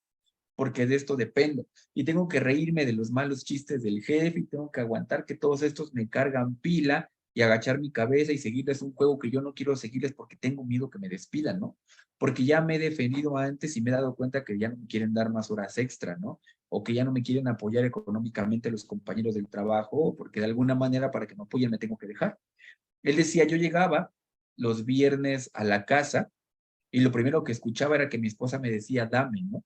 porque de esto dependo. Y tengo que reírme de los malos chistes del jefe y tengo que aguantar que todos estos me cargan pila y agachar mi cabeza y seguirles un juego que yo no quiero seguirles porque tengo miedo que me despidan, ¿no? Porque ya me he defendido antes y me he dado cuenta que ya no me quieren dar más horas extra, ¿no? O que ya no me quieren apoyar económicamente los compañeros del trabajo, o porque de alguna manera para que me apoyen me tengo que dejar. Él decía, yo llegaba los viernes a la casa y lo primero que escuchaba era que mi esposa me decía, dame, ¿no?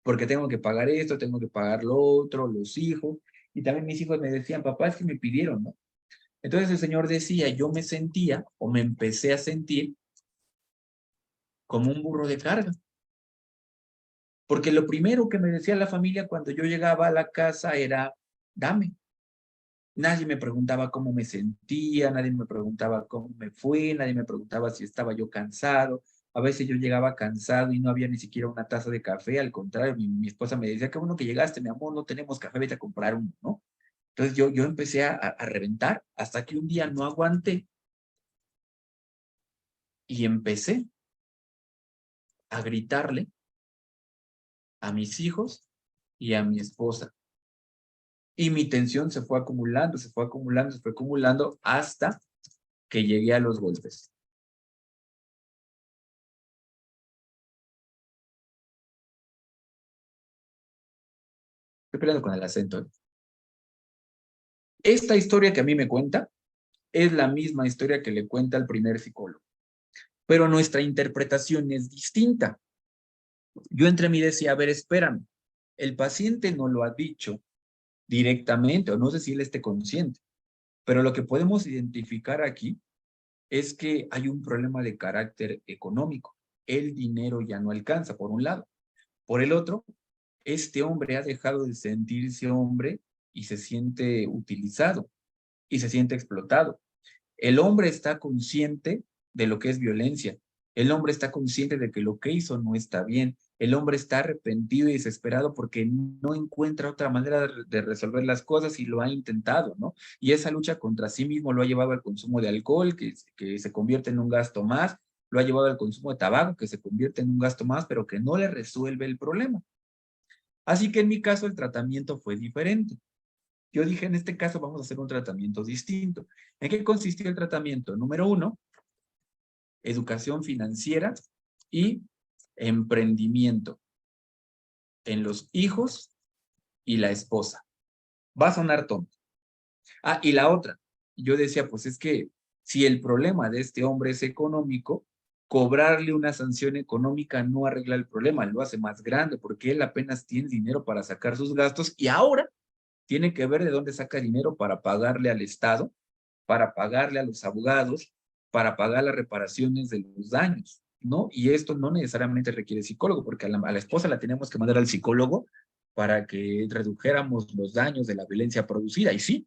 Porque tengo que pagar esto, tengo que pagar lo otro, los hijos, y también mis hijos me decían, papá, es que me pidieron, ¿no? Entonces el Señor decía, yo me sentía, o me empecé a sentir, como un burro de carga. Porque lo primero que me decía la familia cuando yo llegaba a la casa era, dame. Nadie me preguntaba cómo me sentía, nadie me preguntaba cómo me fue, nadie me preguntaba si estaba yo cansado. A veces yo llegaba cansado y no había ni siquiera una taza de café, al contrario, mi esposa me decía, qué bueno que llegaste, mi amor, no tenemos café, vete a comprar uno, ¿no? Entonces yo empecé a reventar hasta que un día no aguanté y empecé a gritarle a mis hijos y a mi esposa. Y mi tensión se fue acumulando, se fue acumulando, se fue acumulando hasta que llegué a los golpes. Estoy peleando con el acento, ¿eh? Esta historia que a mí me cuenta es la misma historia que le cuenta al primer psicólogo, pero nuestra interpretación es distinta. Yo entre mí decía, a ver, espérame, el paciente no lo ha dicho directamente, o no sé si él esté consciente, pero lo que podemos identificar aquí es que hay un problema de carácter económico. El dinero ya no alcanza, por un lado. Por el otro, este hombre ha dejado de sentirse hombre y se siente utilizado y se siente explotado. El hombre está consciente de lo que es violencia. El hombre está consciente de que lo que hizo no está bien. El hombre está arrepentido y desesperado porque no encuentra otra manera de resolver las cosas y lo ha intentado, ¿no? Y esa lucha contra sí mismo lo ha llevado al consumo de alcohol, que se convierte en un gasto más, lo ha llevado al consumo de tabaco, que se convierte en un gasto más, pero que no le resuelve el problema. Así que en mi caso el tratamiento fue diferente. Yo dije, en este caso vamos a hacer un tratamiento distinto. ¿En qué consistió el tratamiento? Número 1, educación financiera y emprendimiento en los hijos y la esposa. Va a sonar tonto. Ah, y la otra, yo decía, pues es que si el problema de este hombre es económico, cobrarle una sanción económica no arregla el problema, lo hace más grande porque él apenas tiene dinero para sacar sus gastos y ahora tiene que ver de dónde saca dinero para pagarle al Estado, para pagarle a los abogados, para pagar las reparaciones de los daños, ¿no? Y esto no necesariamente requiere psicólogo, porque a la esposa la tenemos que mandar al psicólogo para que redujéramos los daños de la violencia producida. Y sí,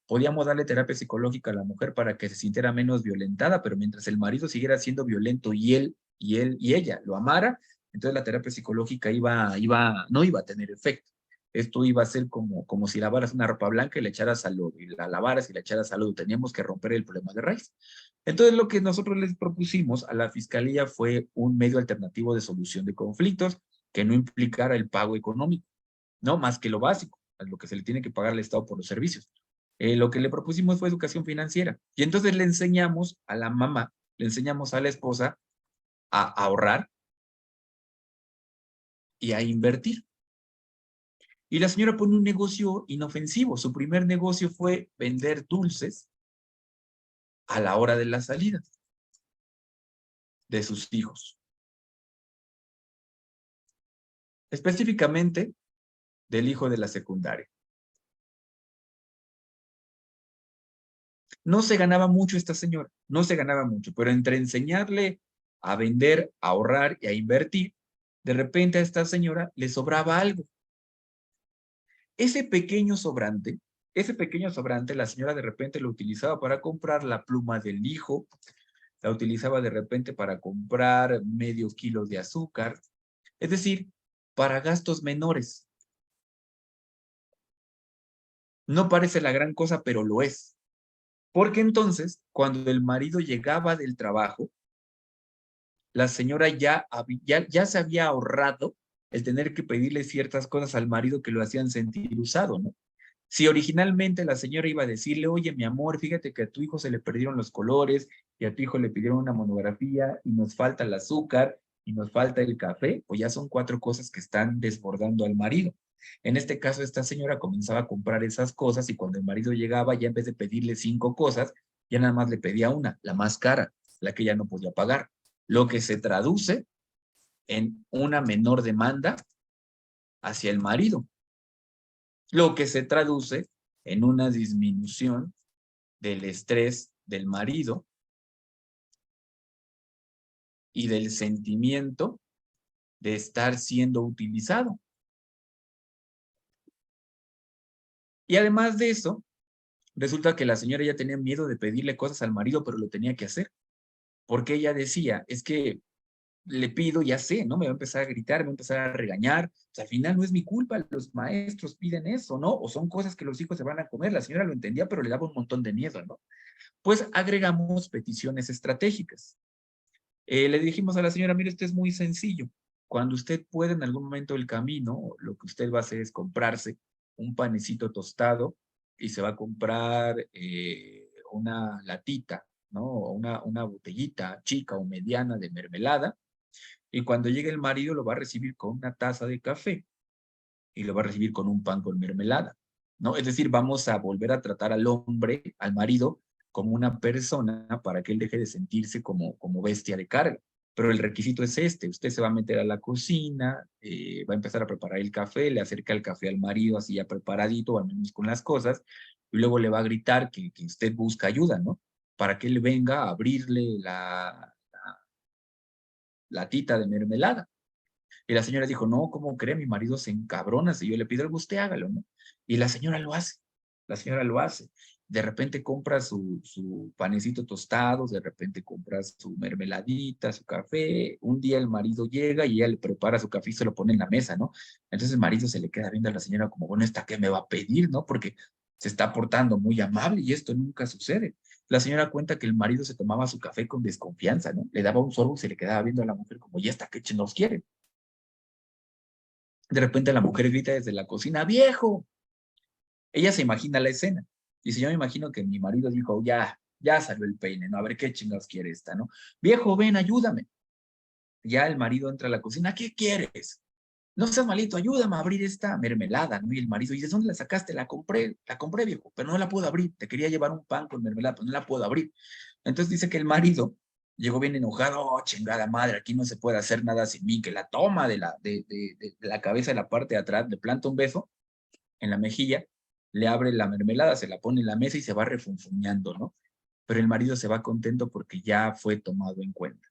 Podíamos darle terapia psicológica a la mujer para que se sintiera menos violentada, pero mientras el marido siguiera siendo violento y ella lo amara, entonces la terapia psicológica no iba a tener efecto. Esto iba a ser como si lavaras una ropa blanca y le echaras salud, y la lavaras y le echaras salud. Teníamos que romper el problema de raíz. Entonces, lo que nosotros les propusimos a la Fiscalía fue un medio alternativo de solución de conflictos que no implicara el pago económico, no más que lo básico, a lo que se le tiene que pagar al Estado por los servicios. Lo que le propusimos fue educación financiera. Y entonces le enseñamos a la mamá, le enseñamos a la esposa a ahorrar y a invertir. Y la señora pone un negocio inofensivo. Su primer negocio fue vender dulces a la hora de la salida de sus hijos. Específicamente del hijo de la secundaria. No se ganaba mucho esta señora, no se ganaba mucho, pero entre enseñarle a vender, a ahorrar y a invertir, de repente a esta señora le sobraba algo. Ese pequeño sobrante, la señora de repente lo utilizaba para comprar la pluma del hijo, la utilizaba de repente para comprar medio kilo de azúcar, es decir, para gastos menores. No parece la gran cosa, pero lo es. Porque entonces, cuando el marido llegaba del trabajo, la señora ya se había ahorrado el tener que pedirle ciertas cosas al marido que lo hacían sentir usado, ¿no? Si originalmente la señora iba a decirle, oye, mi amor, fíjate que a tu hijo se le perdieron los colores y a tu hijo le pidieron una monografía y nos falta el azúcar y nos falta el café, pues ya son 4 cosas que están desbordando al marido. En este caso, esta señora comenzaba a comprar esas cosas y cuando el marido llegaba, ya en vez de pedirle 5 cosas, ya nada más le pedía una, la más cara, la que ella no podía pagar. Lo que se traduce en una menor demanda hacia el marido. Lo que se traduce en una disminución del estrés del marido y del sentimiento de estar siendo utilizado. Y además de eso, resulta que la señora ya tenía miedo de pedirle cosas al marido, pero lo tenía que hacer. Porque ella decía, es que le pido, ya sé, ¿no? Me va a empezar a gritar, me va a empezar a regañar. O sea, al final no es mi culpa, los maestros piden eso, ¿no? O son cosas que los hijos se van a comer. La señora lo entendía, pero le daba un montón de miedo, ¿no? Pues agregamos peticiones estratégicas. Le dijimos a la señora, mire, esto es muy sencillo. Cuando usted pueda en algún momento del camino, lo que usted va a hacer es comprarse un panecito tostado y se va a comprar una latita, ¿no? Una botellita chica o mediana de mermelada. Y cuando llegue el marido lo va a recibir con una taza de café y lo va a recibir con un pan con mermelada, ¿no? Es decir, vamos a volver a tratar al hombre, al marido, como una persona para que él deje de sentirse como bestia de carga. Pero el requisito es este, usted se va a meter a la cocina, va a empezar a preparar el café, le acerca el café al marido así ya preparadito, al menos con las cosas, y luego le va a gritar que usted busca ayuda, ¿no? Para que él venga a abrirle la tita de mermelada. Y la señora dijo, no, ¿cómo cree? Mi marido se encabrona, si yo le pido algo, usted hágalo, ¿no? Y la señora lo hace, la señora lo hace. De repente compra su panecito tostado, de repente compra su mermeladita, su café. Un día el marido llega y ella le prepara su café y se lo pone en la mesa, ¿no? Entonces el marido se le queda viendo a la señora como, bueno, ¿esta qué me va a pedir, no? Porque se está portando muy amable y esto nunca sucede. La señora cuenta que el marido se tomaba su café con desconfianza, ¿no? Le daba un sorbo y se le quedaba viendo a la mujer como, ¿y esta qué nos quiere? De repente la mujer grita desde la cocina, ¡viejo! Ella se imagina la escena. Dice, yo me imagino que mi marido dijo, ya salió el peine, ¿no? A ver qué chingados quiere esta, ¿no? Viejo, ven, ayúdame. Ya el marido entra a la cocina, ¿qué quieres? No seas malito, ayúdame a abrir esta mermelada, ¿no? Y el marido dice, ¿de dónde la sacaste? La compré, viejo, pero no la puedo abrir. Te quería llevar un pan con mermelada, pero no la puedo abrir. Entonces dice que el marido llegó bien enojado, oh, chingada madre, aquí no se puede hacer nada sin mí, que la toma de la cabeza de la parte de atrás, le planta un beso en la mejilla, le abre la mermelada, se la pone en la mesa y se va refunfuñando, ¿no? Pero el marido se va contento porque ya fue tomado en cuenta.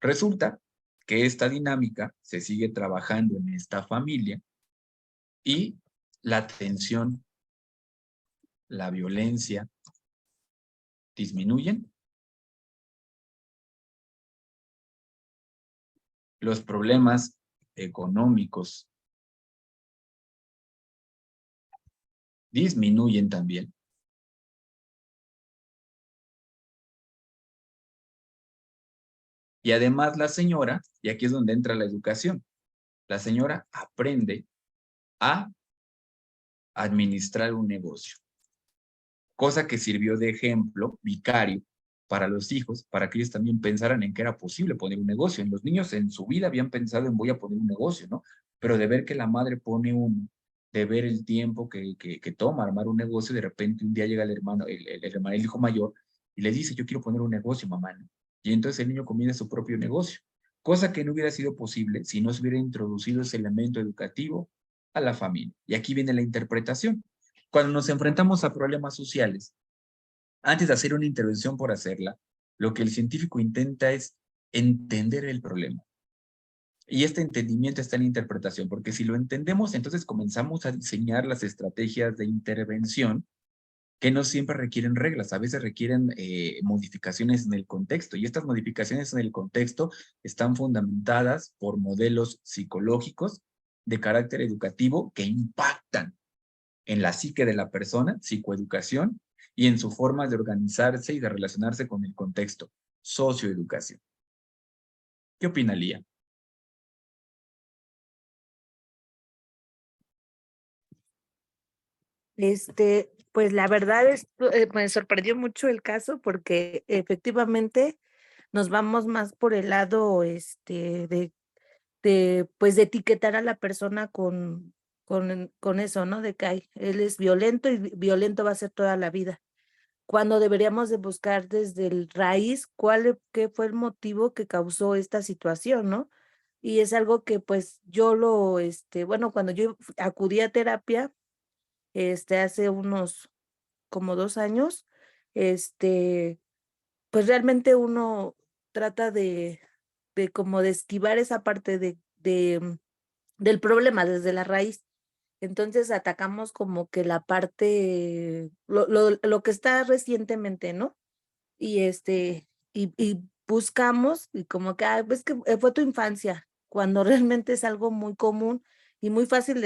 Resulta que esta dinámica se sigue trabajando en esta familia y la tensión la violencia disminuyen, los problemas económicos disminuyen también. Y además la señora, y aquí es donde entra la educación, la señora aprende a administrar un negocio, cosa que sirvió de ejemplo vicario para los hijos, para que ellos también pensaran en que era posible poner un negocio. En los niños en su vida habían pensado en voy a poner un negocio, ¿no? Pero de ver que la madre pone uno, de ver el tiempo que toma armar un negocio, de repente un día llega el hermano, el hijo mayor, y le dice, yo quiero poner un negocio, mamá, ¿no? Y entonces el niño comienza su propio negocio, cosa que no hubiera sido posible si no se hubiera introducido ese elemento educativo a la familia. Y aquí viene la interpretación. Cuando nos enfrentamos a problemas sociales, antes de hacer una intervención por hacerla, lo que el científico intenta es entender el problema. Y este entendimiento está en la interpretación, porque si lo entendemos, entonces comenzamos a diseñar las estrategias de intervención que no siempre requieren reglas, a veces requieren modificaciones en el contexto. Y estas modificaciones en el contexto están fundamentadas por modelos psicológicos de carácter educativo que impactan en la psique de la persona, psicoeducación, y en su forma de organizarse y de relacionarse con el contexto, socioeducación. ¿Qué opina Lía? Pues la verdad es, me sorprendió mucho el caso porque efectivamente nos vamos más por el lado, pues de etiquetar a la persona con eso, ¿no? De que ay, él es violento y violento va a ser toda la vida. Cuando deberíamos de buscar desde el raíz qué fue el motivo que causó esta situación, ¿no? Y es algo que pues bueno, cuando yo acudí a terapia, hace unos como 2 años, pues realmente uno trata de como de esquivar esa parte del problema desde la raíz. Entonces atacamos como que la parte, lo que está recientemente, ¿no? Y buscamos, y como que, ves que fue tu infancia, cuando realmente es algo muy común y muy fácil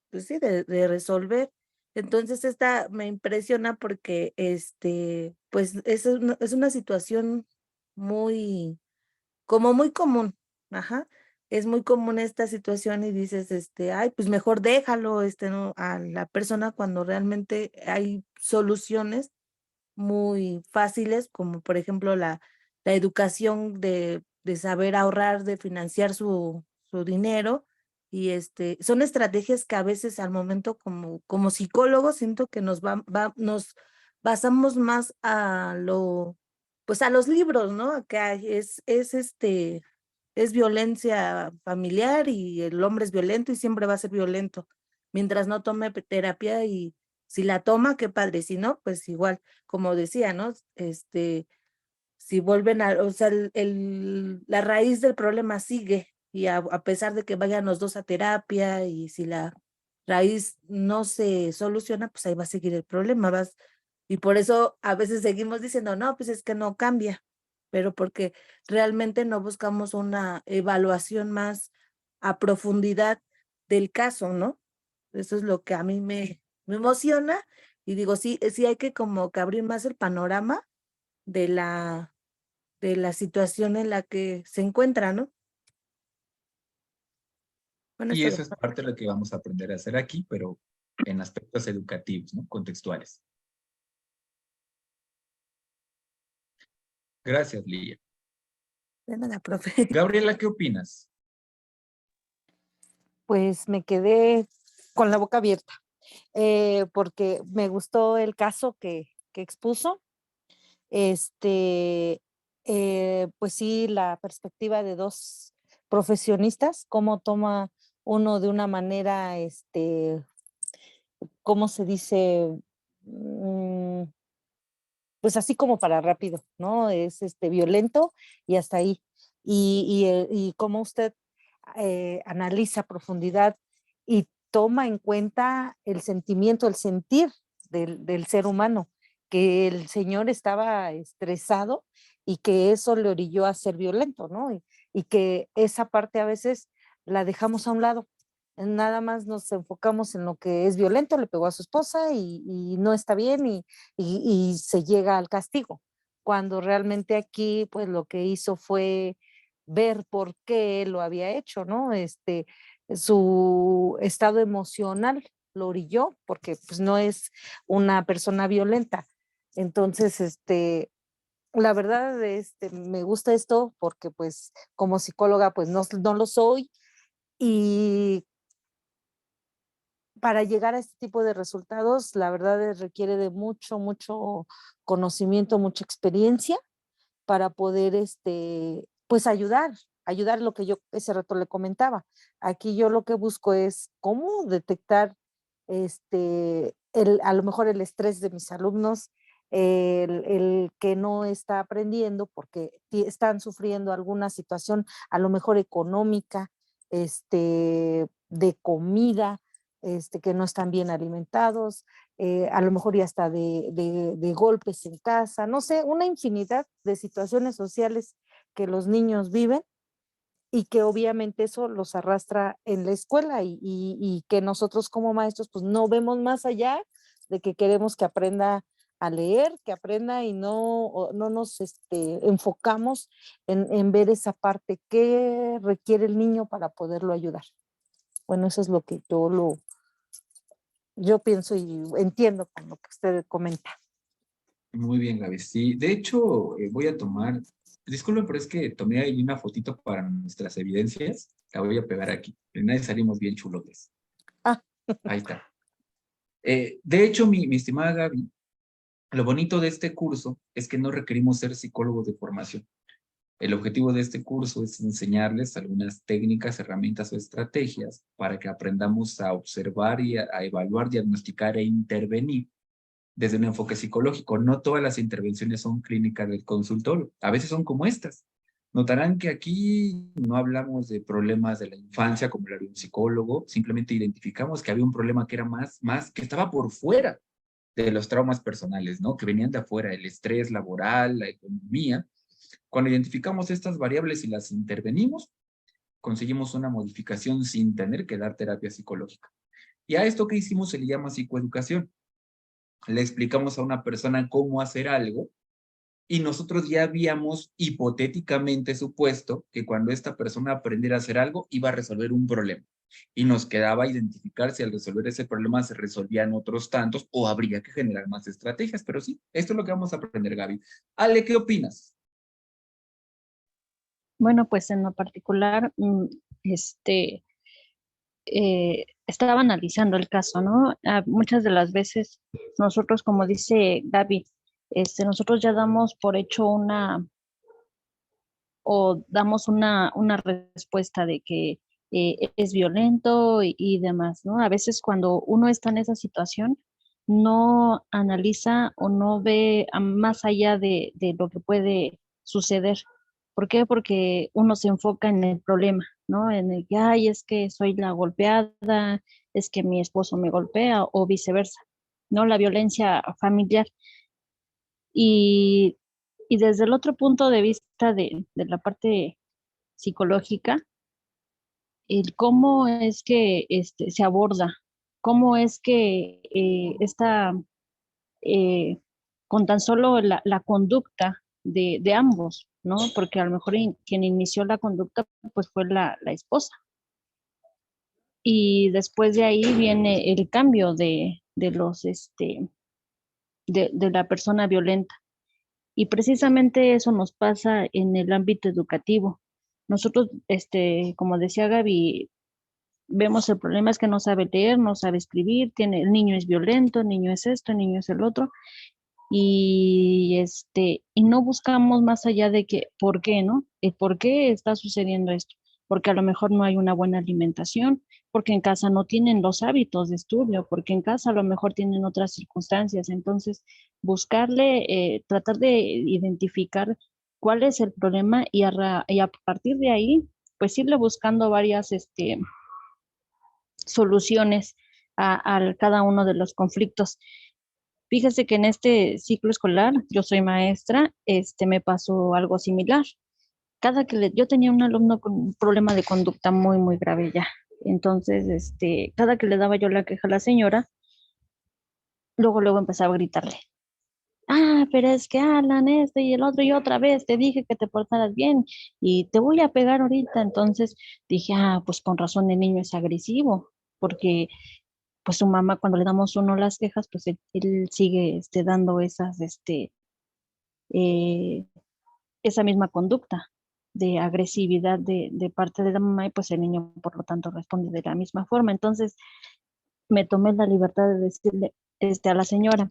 pues sí, de resolver. Entonces, esta me impresiona porque, pues, es una situación muy, como muy común, ajá. Es muy común esta situación y dices, ay, pues mejor déjalo, ¿no? A la persona cuando realmente hay soluciones muy fáciles, como por ejemplo la educación de saber ahorrar, de financiar su dinero. Y son estrategias que a veces al momento como psicólogos siento que nos basamos más pues a los libros, ¿no? Que es violencia familiar y el hombre es violento y siempre va a ser violento, mientras no tome terapia. Y si la toma, qué padre, si no, pues igual, como decía, ¿no? Si vuelven o sea, la raíz del problema sigue, y a pesar de que vayan los dos a terapia, y si la raíz no se soluciona, pues ahí va a seguir el problema, y por eso a veces seguimos diciendo, no, pues es que no cambia, pero porque realmente no buscamos una evaluación más a profundidad del caso, ¿no? Eso es lo que a mí me emociona, y digo, sí, sí hay que como que abrir más el panorama de la situación en la que se encuentra, ¿no? Bueno, Y esto eso es parte de lo que vamos a aprender a hacer aquí, pero en aspectos educativos, ¿no? Contextuales. Gracias, Lía. de nada, profe. Gabriela, ¿qué opinas? Pues me quedé con la boca abierta, porque me gustó el caso que expuso. Pues sí, la perspectiva de dos profesionistas, cómo toma uno de una manera, ¿cómo se dice? Mm, pues así como para rápido, ¿no? Es violento y hasta ahí. Y cómo usted analiza a profundidad y toma en cuenta el sentimiento, el sentir del ser humano, que el señor estaba estresado y que eso le orilló a ser violento, ¿no? Y que esa parte a veces la dejamos a un lado. Nada más nos enfocamos en lo que es violento, le pegó a su esposa y no está bien y se llega al castigo. Cuando realmente aquí, pues lo que hizo fue ver por qué lo había hecho, ¿no? Su estado emocional lo orilló, porque pues no es una persona violenta. Entonces, la verdad, me gusta esto porque pues como psicóloga pues no lo soy y para llegar a este tipo de resultados, la verdad requiere de mucho conocimiento, mucha experiencia para poder, pues ayudar lo que yo ese rato le comentaba. Aquí yo lo que busco es cómo detectar, a lo mejor el estrés de mis alumnos, el que no está aprendiendo porque están sufriendo alguna situación, a lo mejor económica, de comida, que no están bien alimentados, a lo mejor y hasta de golpes en casa, no sé, una infinidad de situaciones sociales que los niños viven y que obviamente eso los arrastra en la escuela y que nosotros como maestros pues no vemos más allá de que queremos que aprenda a leer, que aprenda y no nos enfocamos en ver esa parte que requiere el niño para poderlo ayudar. Bueno, eso es lo que yo pienso y entiendo con lo que usted comenta. Muy bien, Gaby. Sí, de hecho, voy a tomar, disculpen, pero es que tomé ahí una fotito para nuestras evidencias. La voy a pegar aquí. En nadie salimos bien chulotes. Ah. Ahí está. De hecho, mi estimada Gaby, lo bonito de este curso es que no requerimos ser psicólogos de formación. El objetivo de este curso es enseñarles algunas técnicas, herramientas o estrategias para que aprendamos a observar y a evaluar, diagnosticar e intervenir desde un enfoque psicológico. No todas las intervenciones son clínicas del consultorio, a veces son como estas. Notarán que aquí no hablamos de problemas de la infancia como lo haría un psicólogo, simplemente identificamos que había un problema que era más que estaba por fuera de los traumas personales, ¿no? Que venían de afuera, el estrés laboral, la economía. Cuando identificamos estas variables y las intervenimos, conseguimos una modificación sin tener que dar terapia psicológica. Y a esto que hicimos se le llama psicoeducación. Le explicamos a una persona cómo hacer algo y nosotros ya habíamos hipotéticamente supuesto que cuando esta persona aprendiera a hacer algo iba a resolver un problema y nos quedaba identificar si al resolver ese problema se resolvían otros tantos o habría que generar más estrategias, pero sí, esto es lo que vamos a aprender, Gaby. Ale, ¿qué opinas? Bueno, pues en lo particular, estaba analizando el caso, ¿no? Muchas de las veces nosotros, como dice Gaby, nosotros ya damos por hecho damos una respuesta de que es violento y demás, ¿no? A veces cuando uno está en esa situación, no analiza o no ve más allá de lo que puede suceder. ¿Por qué? Porque uno se enfoca en el problema, ¿no? En el que, ay, es que soy la golpeada, es que mi esposo me golpea o viceversa, ¿no? La violencia familiar. Y, y desde el otro punto de vista de la parte psicológica, el cómo es que se aborda, cómo es que eh, con tan solo la conducta de ambos, ¿no? Porque a lo mejor quien inició la conducta pues fue la esposa. Y después de ahí viene el cambio de la persona violenta. Y precisamente eso nos pasa en el ámbito educativo. Nosotros, como decía Gaby, vemos el problema es que no sabe leer, no sabe escribir, el niño es violento, el niño es esto, el niño es el otro, y no buscamos más allá de que, ¿por qué, no? ¿Por qué está sucediendo esto? Porque a lo mejor no hay una buena alimentación, porque en casa no tienen los hábitos de estudio, porque en casa a lo mejor tienen otras circunstancias. Entonces, tratar de identificar cuál es el problema y a partir de ahí, pues irle buscando varias soluciones a cada uno de los conflictos. Fíjese que en este ciclo escolar, yo soy maestra, me pasó algo similar. Yo tenía un alumno con un problema de conducta muy, muy grave ya. Entonces, cada que le daba yo la queja a la señora, luego empezaba a gritarle. Ah, pero es que Alan, y el otro, y otra vez te dije que te portaras bien y te voy a pegar ahorita. Entonces dije, pues con razón el niño es agresivo, porque pues su mamá cuando le damos uno las quejas, pues él sigue dando eh, esa misma conducta de agresividad de parte de la mamá y pues el niño por lo tanto responde de la misma forma. Entonces me tomé la libertad de decirle a la señora,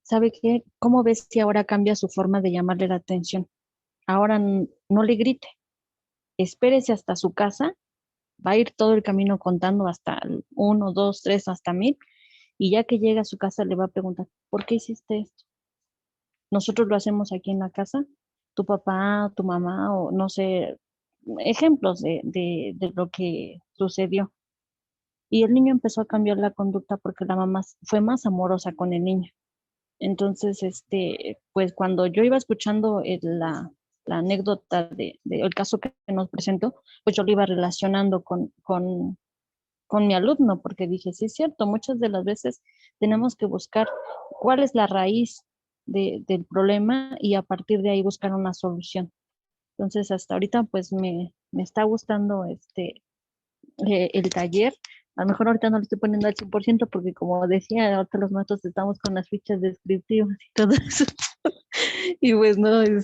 ¿sabe qué? ¿Cómo ves si ahora cambia su forma de llamarle la atención? Ahora no le grite, espérese hasta su casa, va a ir todo el camino contando hasta el 1, 2, 3, hasta 1000, y ya que llega a su casa le va a preguntar, ¿por qué hiciste esto? Nosotros lo hacemos aquí en la casa, tu papá, tu mamá, o no sé, ejemplos de lo que sucedió. Y el niño empezó a cambiar la conducta porque la mamá fue más amorosa con el niño. Entonces, pues cuando yo iba escuchando la anécdota el caso que nos presentó, pues yo lo iba relacionando con mi alumno, porque dije, sí es cierto, muchas de las veces tenemos que buscar cuál es la raíz del problema y a partir de ahí buscar una solución. Entonces, hasta ahorita, pues me está gustando el taller. A lo mejor ahorita no le estoy poniendo al 100% porque como decía, ahorita los maestros estamos con las fichas descriptivas y todo eso. Y pues no, no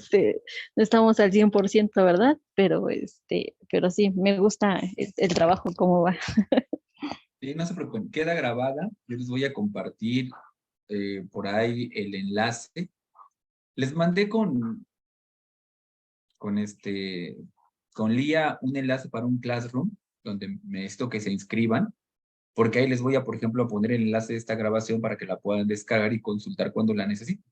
estamos al 100%, ¿verdad? Pero sí, me gusta el trabajo, cómo va. Sí, no se preocupen, queda grabada. Yo les voy a compartir por ahí el enlace. Les mandé con Lía un enlace para un Classroom donde necesito que se inscriban, porque ahí les voy a, por ejemplo, poner el enlace de esta grabación para que la puedan descargar y consultar cuando la necesiten,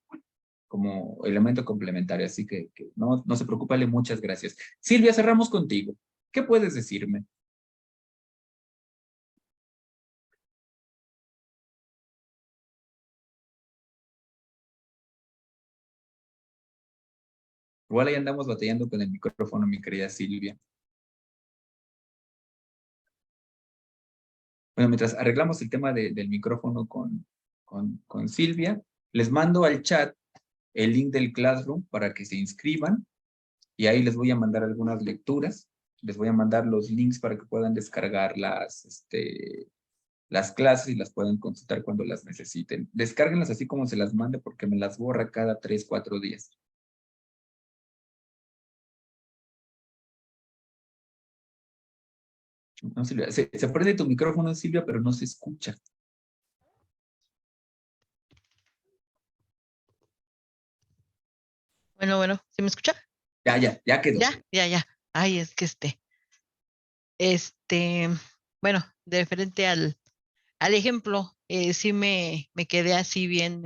como elemento complementario. Así que no se preocupen, muchas gracias. Silvia, cerramos contigo. ¿Qué puedes decirme? Igual ahí andamos batallando con el micrófono, mi querida Silvia. Bueno, mientras arreglamos el tema del micrófono con Silvia, les mando al chat el link del Classroom para que se inscriban y ahí les voy a mandar algunas lecturas. Les voy a mandar los links para que puedan descargar las clases y las puedan consultar cuando las necesiten. Descárguenlas así como se las mande porque me las borra cada 3, 4 días. No, Silvia, se prende tu micrófono, Silvia, pero no se escucha. Bueno, ¿sí me escucha? Ya quedó. Ya. Ay, es que bueno, de referente al ejemplo, sí me quedé así bien,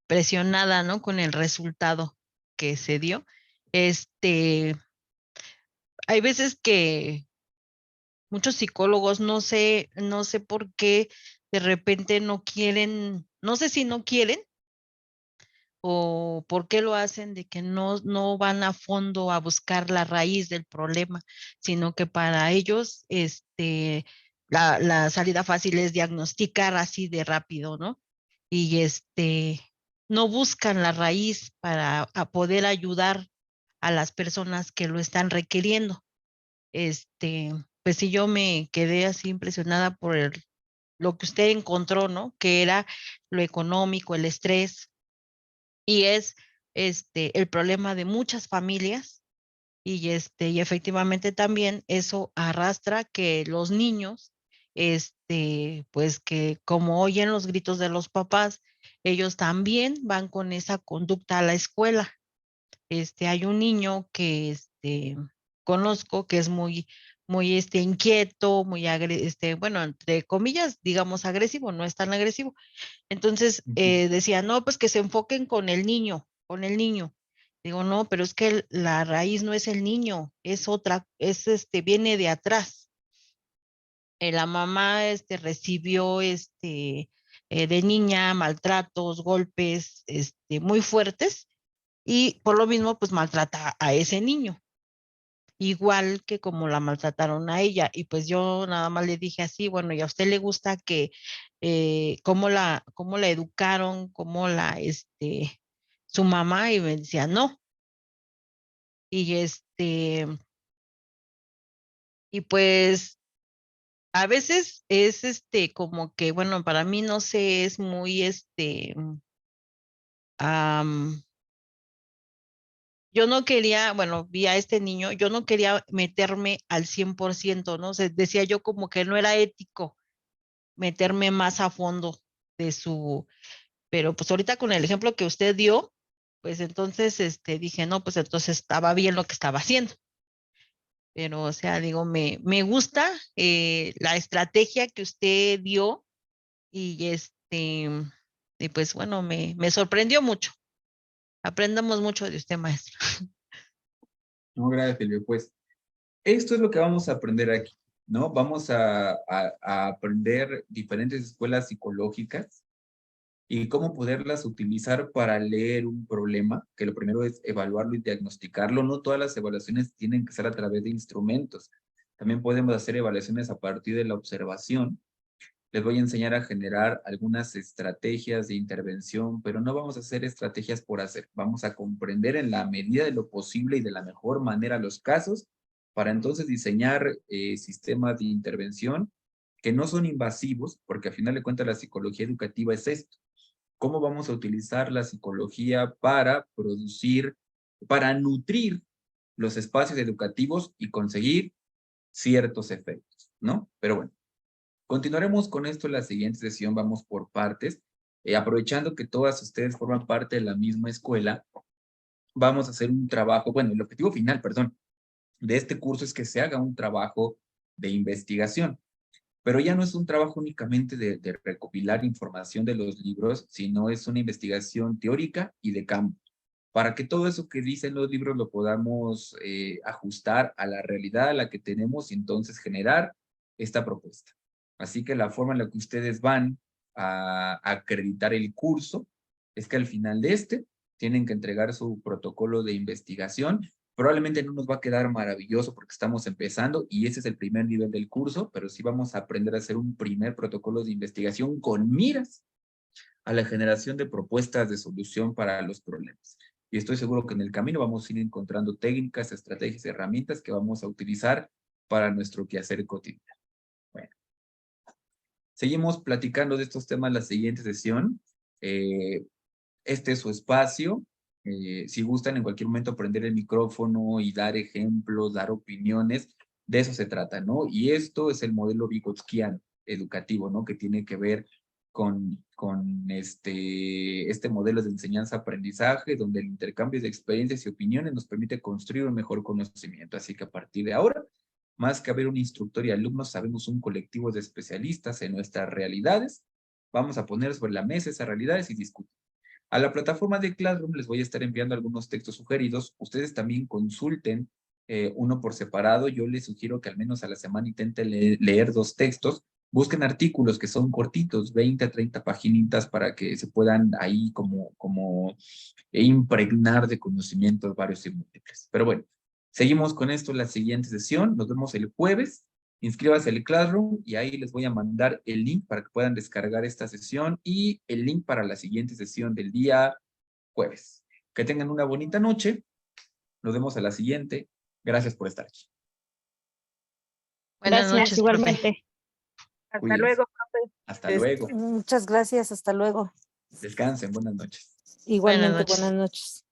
presionada, ¿no? Con el resultado que se dio. Hay veces que muchos psicólogos, no sé por qué de repente no quieren, no sé si no quieren o por qué lo hacen, de que no van a fondo a buscar la raíz del problema, sino que para ellos, la salida fácil es diagnosticar así de rápido, ¿no? Y no buscan la raíz para poder ayudar a las personas que lo están requiriendo. Pues sí, yo me quedé así impresionada por lo que usted encontró, ¿no? Que era lo económico, el estrés, y es el problema de muchas familias, y efectivamente también eso arrastra que los niños, pues que como oyen los gritos de los papás, ellos también van con esa conducta a la escuela. Hay un niño que conozco que es muy inquieto, bueno, entre comillas, digamos agresivo, no es tan agresivo. Entonces decía, no, pues que se enfoquen con el niño, con el niño. Digo, no, pero es que la raíz no es el niño, es otra, viene de atrás. La mamá recibió de niña, maltratos, golpes, muy fuertes, y por lo mismo, pues maltrata a ese niño, igual que como la maltrataron a ella. Y pues yo nada más le dije así, bueno, ¿y a usted le gusta que, cómo la educaron, su mamá? Y me decía, no. Y y pues a veces es como que, bueno, para mí no sé, es muy am, yo no quería, bueno, vi a este niño, yo no quería meterme al 100%, ¿no? O sea, decía yo como que no era ético meterme más a fondo de su, pero pues ahorita con el ejemplo que usted dio, pues entonces dije, no, pues entonces estaba bien lo que estaba haciendo. Pero, o sea, digo, me gusta la estrategia que usted dio y y pues bueno, me sorprendió mucho. Aprendamos mucho de usted, maestro. No, gracias, Silvia. Pues esto es lo que vamos a aprender aquí, ¿no? Vamos a aprender diferentes escuelas psicológicas y cómo poderlas utilizar para leer un problema, que lo primero es evaluarlo y diagnosticarlo. No todas las evaluaciones tienen que ser a través de instrumentos. También podemos hacer evaluaciones a partir de la observación. Les voy a enseñar a generar algunas estrategias de intervención, pero no vamos a hacer estrategias por hacer. Vamos a comprender en la medida de lo posible y de la mejor manera los casos para entonces diseñar sistemas de intervención que no son invasivos, porque al final de cuentas la psicología educativa es esto. ¿Cómo vamos a utilizar la psicología para producir, para nutrir los espacios educativos y conseguir ciertos efectos, ¿no? Pero bueno. Continuaremos con esto en la siguiente sesión, vamos por partes. Aprovechando que todas ustedes forman parte de la misma escuela, vamos a hacer un trabajo, bueno, el objetivo final, perdón, de este curso es que se haga un trabajo de investigación, pero ya no es un trabajo únicamente de recopilar información de los libros, sino es una investigación teórica y de campo, para que todo eso que dicen los libros lo podamos ajustar a la realidad a la que tenemos y entonces generar esta propuesta. Así que la forma en la que ustedes van a acreditar el curso es que al final de tienen que entregar su protocolo de investigación. Probablemente no nos va a quedar maravilloso porque estamos empezando y ese es el primer nivel del curso, pero sí vamos a aprender a hacer un primer protocolo de investigación con miras a la generación de propuestas de solución para los problemas. Y estoy seguro que en el camino vamos a ir encontrando técnicas, estrategias y herramientas que vamos a utilizar para nuestro quehacer cotidiano. Bueno, seguimos platicando de estos temas en la siguiente sesión. Este es su espacio. Si gustan en cualquier momento prender el micrófono y dar ejemplos, dar opiniones, de eso se trata, ¿no? Y esto es el modelo vygotskiano educativo, ¿no? Que tiene que ver con este modelo de enseñanza-aprendizaje, donde el intercambio de experiencias y opiniones nos permite construir un mejor conocimiento. Así que a partir de ahora, más que haber un instructor y alumnos, sabemos un colectivo de especialistas en nuestras realidades. Vamos a poner sobre la mesa esas realidades y discutir. A la plataforma de Classroom les voy a estar enviando algunos textos sugeridos. Ustedes también consulten uno por separado. Yo les sugiero que al menos a la semana intenten leer 2 textos. Busquen artículos que son cortitos, 20 a 30 paginitas, para que se puedan ahí como impregnar de conocimientos varios y múltiples. Pero bueno, seguimos con esto en la siguiente sesión. Nos vemos el jueves. Inscríbase al Classroom y ahí les voy a mandar el link para que puedan descargar esta sesión y el link para la siguiente sesión del día jueves. Que tengan una bonita noche. Nos vemos a la siguiente. Gracias por estar aquí. Buenas Gracias, noches, igualmente. profe. Hasta Cuídense. luego, profe. Hasta luego. Muchas gracias, hasta luego. Descansen. Buenas noches. Igualmente, noches. buenas noches.